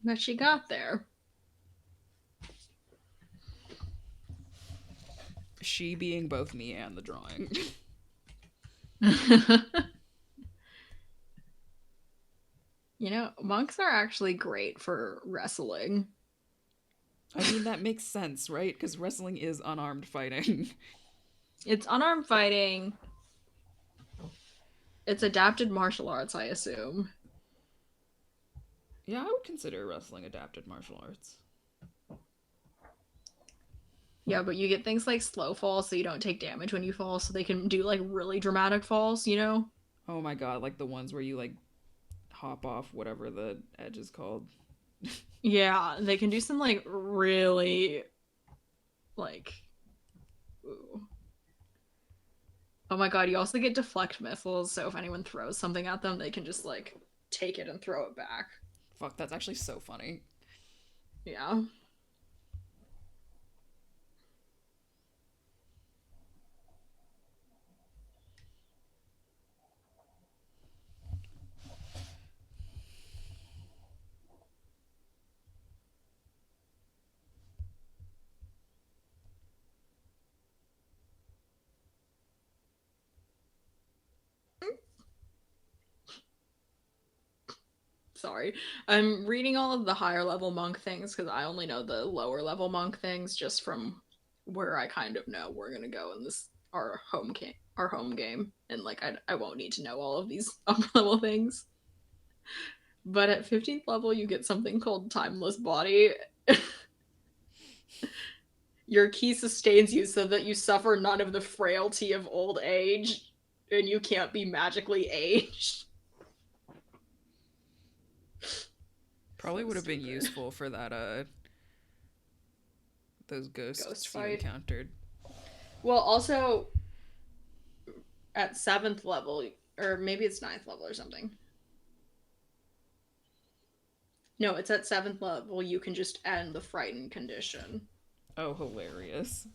Speaker 2: But she got there.
Speaker 1: She being both me and the drawing.
Speaker 2: You know, monks are actually great for wrestling.
Speaker 1: I mean, that makes sense, right? Because wrestling is unarmed fighting.
Speaker 2: It's unarmed fighting. It's adapted martial arts, I assume.
Speaker 1: Yeah, I would consider wrestling adapted martial arts.
Speaker 2: Yeah, but you get things like slow falls so you don't take damage when you fall, so they can do like really dramatic falls, you know?
Speaker 1: Oh my god, like the ones where you like hop off whatever the edge is called.
Speaker 2: Yeah, they can do some like really like ooh. Oh my god, you also get deflect missiles, so if anyone throws something at them, they can just like take it and throw it back.
Speaker 1: Fuck, that's actually so funny.
Speaker 2: Yeah. Sorry. I'm reading all of the higher level monk things because I only know the lower level monk things just from where I kind of know we're gonna go in this our home game. And like I won't need to know all of these upper level things. But at 15th level you get something called Timeless Body. Your ki sustains you so that you suffer none of the frailty of old age, and you can't be magically aged.
Speaker 1: Probably
Speaker 2: So
Speaker 1: would have been
Speaker 2: stupid.
Speaker 1: useful for that those
Speaker 2: Ghost
Speaker 1: ghosts you
Speaker 2: fight.
Speaker 1: encountered.
Speaker 2: Well, also at 7th level, or maybe it's 9th level or something. No, it's at 7th level. You can just end the frightened condition.
Speaker 1: Oh, hilarious.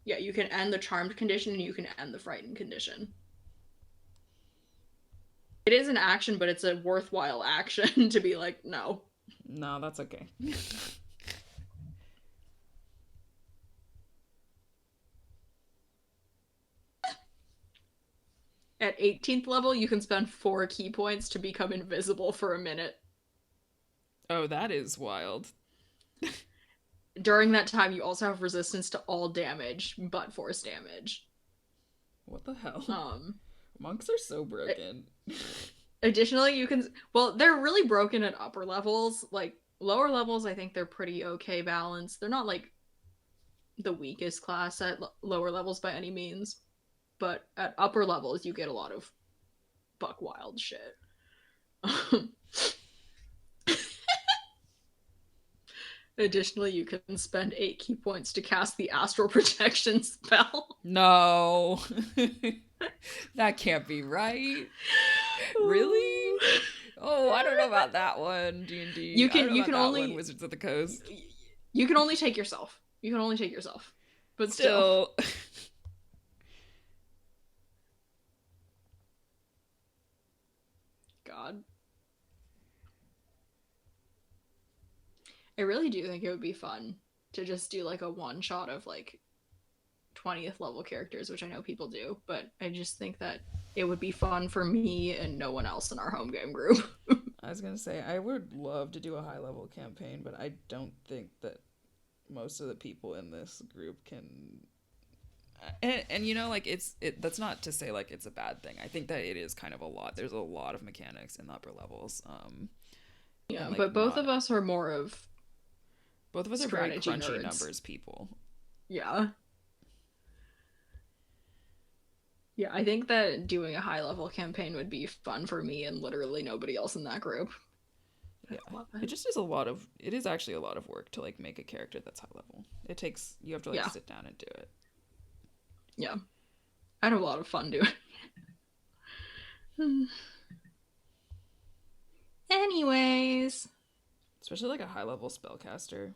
Speaker 2: Yeah, you can end the charmed condition and you can end the frightened condition. It is an action, but it's a worthwhile action to be like, no.
Speaker 1: No, that's okay.
Speaker 2: At 18th level, you can spend 4 ki points to become invisible for a minute.
Speaker 1: Oh, that is wild.
Speaker 2: During that time, you also have resistance to all damage, but force damage.
Speaker 1: What the hell?
Speaker 2: Um,
Speaker 1: Monks are so broken.
Speaker 2: Additionally, you can. Well, they're really broken at upper levels. Like, lower levels, I think they're pretty okay balanced. They're not like the weakest class at lower levels by any means. But at upper levels, you get a lot of buck wild shit. Additionally, you can spend 8 ki points to cast the astral protection spell.
Speaker 1: No. That can't be right. Really? Oh, I don't know about that one, D&D. I don't know
Speaker 2: You
Speaker 1: about
Speaker 2: can
Speaker 1: that one,
Speaker 2: only
Speaker 1: Wizards of the Coast.
Speaker 2: you can only take yourself. You can only take yourself. But still.
Speaker 1: Still.
Speaker 2: God. I really do think it would be fun to just do like a one shot of like 20th level characters, which I know people do, but I just think that it would be fun for me and no one else in our home game group.
Speaker 1: I was going to say, I would love to do a high level campaign, but I don't think that most of the people in this group can. And you know, like that's not to say like it's a bad thing. I think that it is kind of a lot. There's a lot of mechanics in the upper levels.
Speaker 2: Yeah,
Speaker 1: and like
Speaker 2: but both of us are more of
Speaker 1: both of us are very
Speaker 2: strategy
Speaker 1: crunchy
Speaker 2: nerds.
Speaker 1: numbers people.
Speaker 2: Yeah. Yeah, I think that doing a high level campaign would be fun for me and literally nobody else in that group.
Speaker 1: Yeah, it just is it is actually a lot of work to like make a character that's high level. You have to like sit down and do it.
Speaker 2: Yeah. I had a lot of fun doing it. Anyways.
Speaker 1: Especially like a high level spellcaster.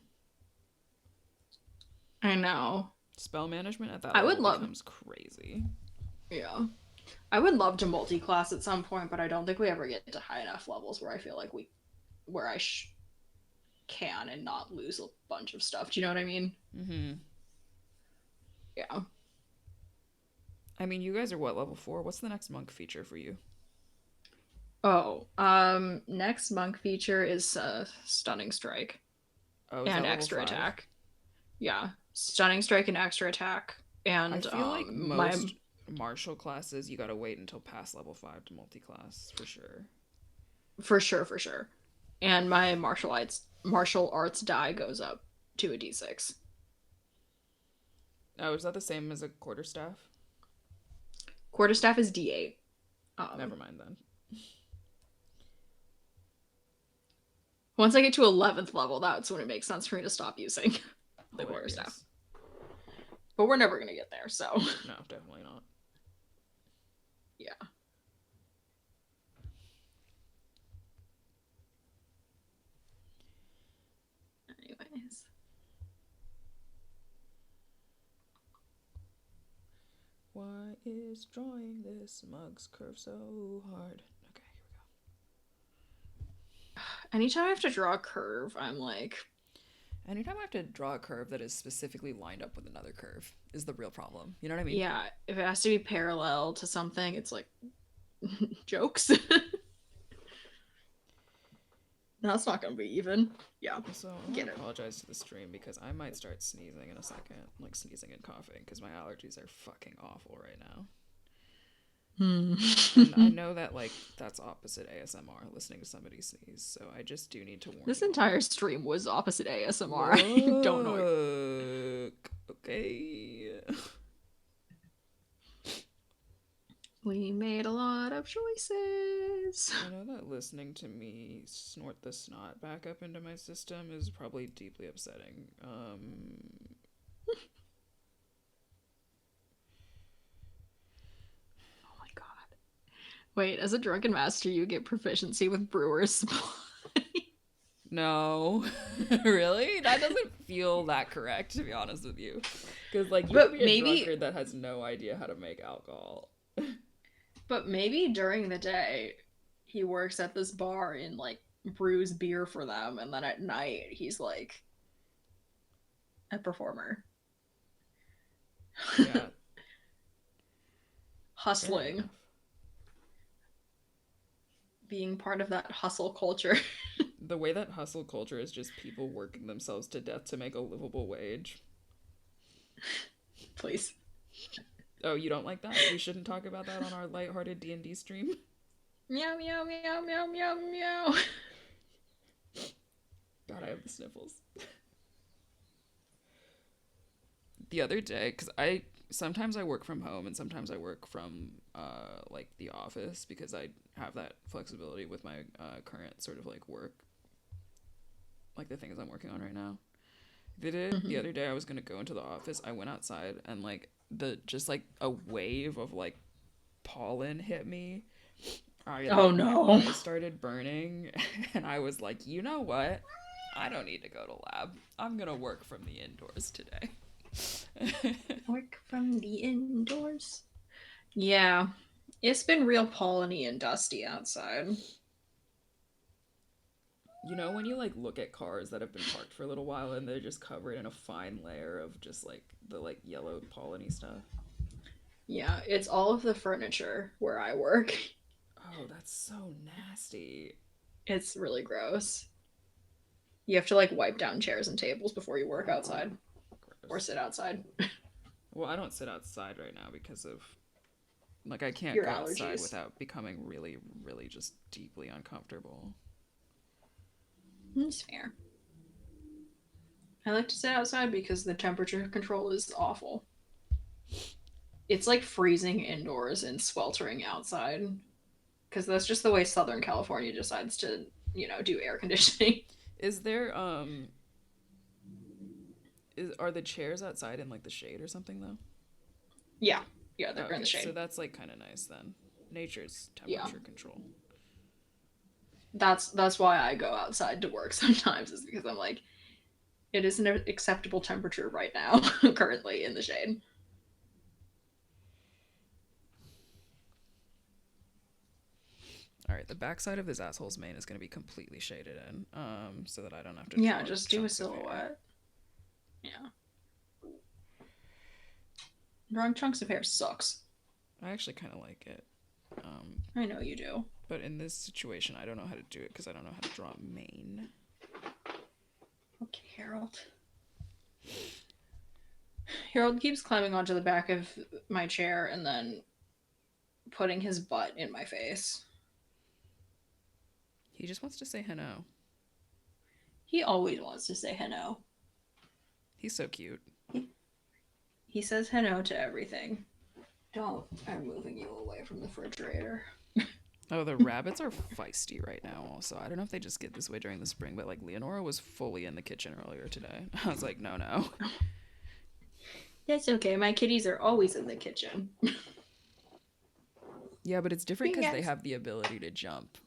Speaker 2: I know.
Speaker 1: Spell management at that level becomes crazy.
Speaker 2: Yeah. I would love to multi-class at some point, but I don't think we ever get to high enough levels where I feel like I can and not lose a bunch of stuff. Do you know what I mean?
Speaker 1: Mm-hmm.
Speaker 2: Yeah.
Speaker 1: I mean, you guys are what, level 4? What's the next monk feature for you?
Speaker 2: Oh, next monk feature is Stunning Strike.
Speaker 1: Oh,
Speaker 2: and extra
Speaker 1: 5?
Speaker 2: attack. Yeah. Stunning Strike and extra attack. And
Speaker 1: I feel like most martial classes you gotta wait until past level 5 to multi-class, for sure.
Speaker 2: For sure. And my martial arts die goes up to a d6.
Speaker 1: Oh, is that the same as a quarterstaff?
Speaker 2: Quarterstaff is d8.
Speaker 1: Never mind then.
Speaker 2: Once I get to 11th level, that's when it makes sense for me to stop using the
Speaker 1: Hilarious.
Speaker 2: quarterstaff. But we're never gonna get there, so.
Speaker 1: No, definitely not.
Speaker 2: Yeah. Anyways.
Speaker 1: Why is drawing this mug's curve so hard? Okay, here we go.
Speaker 2: Anytime I have to draw a curve, I'm like...
Speaker 1: Anytime I have to draw a curve that is specifically lined up with another curve is the real problem. You know what I mean?
Speaker 2: Yeah, if it has to be parallel to something, it's like... jokes? That's not gonna be even. Yeah.
Speaker 1: So I want to apologize to the stream because I might start sneezing in a second. Like sneezing and coughing because my allergies are fucking awful right now. And I know that like that's opposite ASMR, listening to somebody sneeze, so I just do need to warn
Speaker 2: This
Speaker 1: you.
Speaker 2: entire stream was opposite ASMR. I don't know.
Speaker 1: Okay.
Speaker 2: We made a lot of choices.
Speaker 1: I know that listening to me snort the snot back up into my system is probably deeply upsetting.
Speaker 2: Oh my god. Wait, as a drunken master, you get proficiency with brewer's supply.
Speaker 1: No. Really? That doesn't feel that correct, to be honest with you. Because, like, you
Speaker 2: But
Speaker 1: could be a
Speaker 2: maybe-
Speaker 1: drunkard that has no idea how to make alcohol.
Speaker 2: But maybe during the day, he works at this bar and, like, brews beer for them, and then at night, he's, like, a performer.
Speaker 1: Yeah.
Speaker 2: Hustling. Being part of that hustle culture.
Speaker 1: The way that hustle culture is just people working themselves to death to make a livable wage.
Speaker 2: Please.
Speaker 1: Oh, you don't like that? We shouldn't talk about that on our lighthearted D&D stream?
Speaker 2: Meow, meow, meow, meow, meow, meow.
Speaker 1: God, I have the sniffles. The other day, because sometimes I work from home and sometimes I work from like the office because I have that flexibility with my current sort of like work, like the things I'm working on right now. The other day I was gonna go into the office. I went outside and like just like a wave of like pollen hit me.
Speaker 2: Oh no!
Speaker 1: My eyes started burning, and I was like, you know what? I don't need to go to lab. I'm gonna work from the indoors today.
Speaker 2: Work from the indoors. Yeah, it's been real polleny and dusty outside.
Speaker 1: You know when you like look at cars that have been parked for a little while and they're just covered in a fine layer of just like the like yellow polleny stuff?
Speaker 2: Yeah, it's all of the furniture where I work.
Speaker 1: Oh, that's so nasty.
Speaker 2: It's really gross. You have to like wipe down chairs and tables before you work outside.
Speaker 1: Gross.
Speaker 2: Or sit outside.
Speaker 1: Well, I don't sit outside right now because of like I can't
Speaker 2: Your
Speaker 1: go outside
Speaker 2: allergies.
Speaker 1: without becoming really, really just deeply uncomfortable.
Speaker 2: That's fair. I like to sit outside because the temperature control is awful. It's like freezing indoors and sweltering outside. Because that's just the way Southern California decides to, you know, do air conditioning.
Speaker 1: Is there are the chairs outside in like the shade or something though?
Speaker 2: Yeah, they're in the shade.
Speaker 1: So that's like kind of nice then. Nature's temperature control.
Speaker 2: That's why I go outside to work sometimes, is because I'm like, it is an acceptable temperature right now, currently in the shade.
Speaker 1: All right, the backside of this asshole's mane is going to be completely shaded in, so that I don't have to.
Speaker 2: Yeah, just do a silhouette. Yeah. Drawing chunks of hair sucks.
Speaker 1: I actually kind of like it.
Speaker 2: I know you do.
Speaker 1: But in this situation, I don't know how to do it because I don't know how to draw a mane.
Speaker 2: Okay, Harold. Harold keeps climbing onto the back of my chair and then putting his butt in my face.
Speaker 1: He just wants to say hello.
Speaker 2: He always wants to say hello.
Speaker 1: He's so cute.
Speaker 2: He says hello to everything. Don't. I'm moving you away from the refrigerator.
Speaker 1: Oh, the rabbits are feisty right now also. I don't know if they just get this way during the spring, but like Leonora was fully in the kitchen earlier today. I was like, no.
Speaker 2: That's okay. My kitties are always in the kitchen.
Speaker 1: Yeah, but it's different because they have the ability to jump.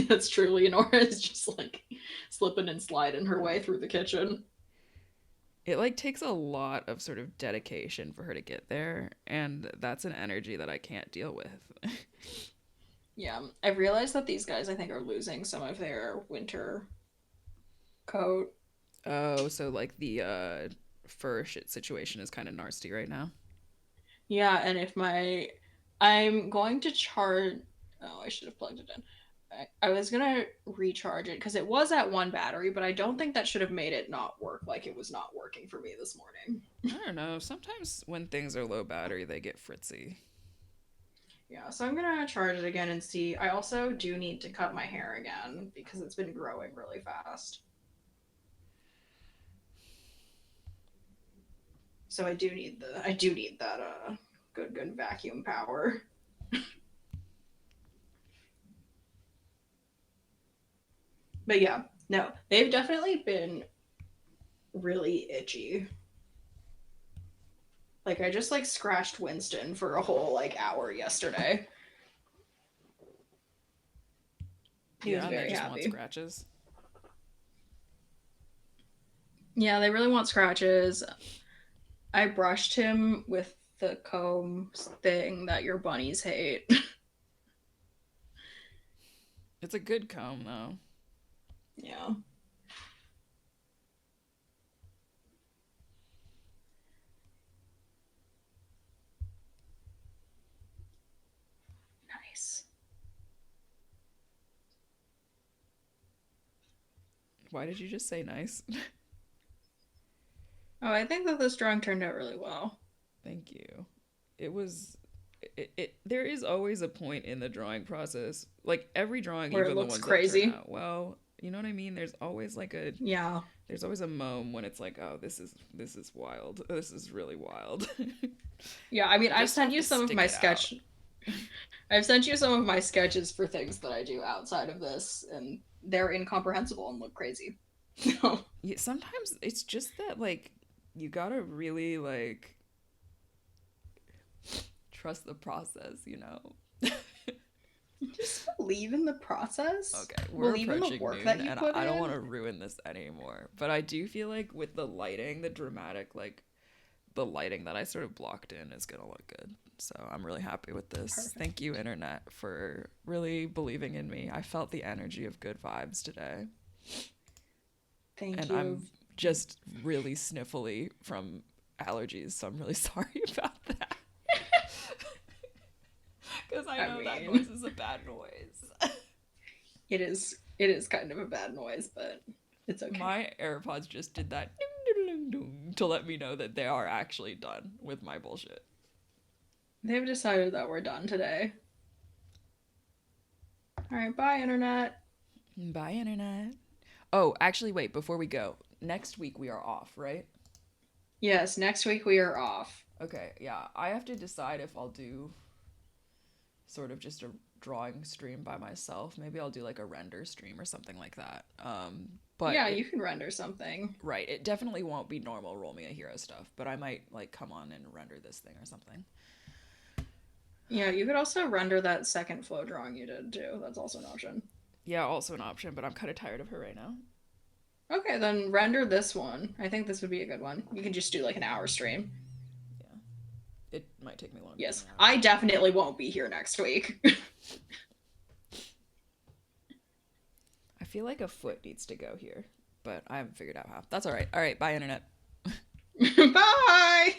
Speaker 2: That's true. Leonora is just like slipping and sliding her way through the kitchen.
Speaker 1: It like takes a lot of sort of dedication for her to get there, and that's an energy that I can't deal with.
Speaker 2: Yeah, I've realized that these guys, I think, are losing some of their winter coat.
Speaker 1: Oh, so like the fur shit situation is kind of nasty right now.
Speaker 2: Yeah, and if I'm going to charge. Oh, I should have plugged it in. I was gonna recharge it because it was at one battery, but I don't think that should have made it not work like it was not working for me this morning.
Speaker 1: I don't know. Sometimes when things are low battery, they get fritzy.
Speaker 2: Yeah, so I'm gonna charge it again and see. I also do need to cut my hair again because it's been growing really fast. So I do need that good vacuum power. But yeah, no, they've definitely been really itchy. Like I just like scratched Winston for a whole like hour yesterday. He was very
Speaker 1: they just
Speaker 2: happy.
Speaker 1: want scratches.
Speaker 2: Yeah, they really want scratches. I brushed him with the comb thing that your bunnies hate.
Speaker 1: It's a good comb though.
Speaker 2: Yeah. Nice.
Speaker 1: Why did you just say nice?
Speaker 2: Oh, I think that this drawing turned out really well.
Speaker 1: Thank you. It was there is always a point in the drawing process. Like every drawing,
Speaker 2: where
Speaker 1: even
Speaker 2: it
Speaker 1: the
Speaker 2: looks
Speaker 1: ones
Speaker 2: crazy.
Speaker 1: that turn out well, you know what I mean? There's always like a there's always a moment when it's like, oh, this is wild. This is really wild.
Speaker 2: Yeah, I mean, I've sent you some of my sketch. I've sent you some of my sketches for things that I do outside of this, and they're incomprehensible and look crazy.
Speaker 1: Yeah, sometimes it's just that like you gotta really like trust the process, you know.
Speaker 2: Just believe in the process.
Speaker 1: Okay, we're
Speaker 2: believe in the
Speaker 1: approaching
Speaker 2: work
Speaker 1: noon,
Speaker 2: that you
Speaker 1: and
Speaker 2: put
Speaker 1: I don't
Speaker 2: in.
Speaker 1: want to ruin this anymore. But I do feel like with the lighting, the dramatic, like the lighting that I sort of blocked in is gonna look good. So I'm really happy with this.
Speaker 2: Perfect.
Speaker 1: Thank you, internet, for really believing in me. I felt the energy of good vibes today.
Speaker 2: Thank
Speaker 1: and
Speaker 2: you.
Speaker 1: I'm just really sniffly from allergies, so I'm really sorry about that. Because I know that noise is a bad noise.
Speaker 2: It is kind of a bad noise, but it's okay.
Speaker 1: My AirPods just did that ding, ding, ding, ding, to let me know that they are actually done with my bullshit.
Speaker 2: They've decided that we're done today. All right, bye, internet.
Speaker 1: Bye, internet. Oh, actually, wait, before we go, next week we are off, right?
Speaker 2: Yes, next week we are off.
Speaker 1: Okay, yeah, I have to decide if I'll do sort of just a drawing stream by myself. Maybe I'll do like a render stream or something like that. But
Speaker 2: yeah, you can render something.
Speaker 1: Right, it definitely won't be normal Roll Me a Hero stuff, but I might like come on and render this thing or something.
Speaker 2: Yeah, you could also render that second flow drawing you did too. That's also an option.
Speaker 1: Yeah, also an option, but I'm kind of tired of her right now.
Speaker 2: Okay, then render this one. I think this would be a good one. You can just do like an hour stream.
Speaker 1: Yeah. It might take me longer.
Speaker 2: Yes, I definitely won't be here next week.
Speaker 1: I feel like a foot needs to go here, but I haven't figured out how. That's all right. All right, bye, internet.
Speaker 2: Bye!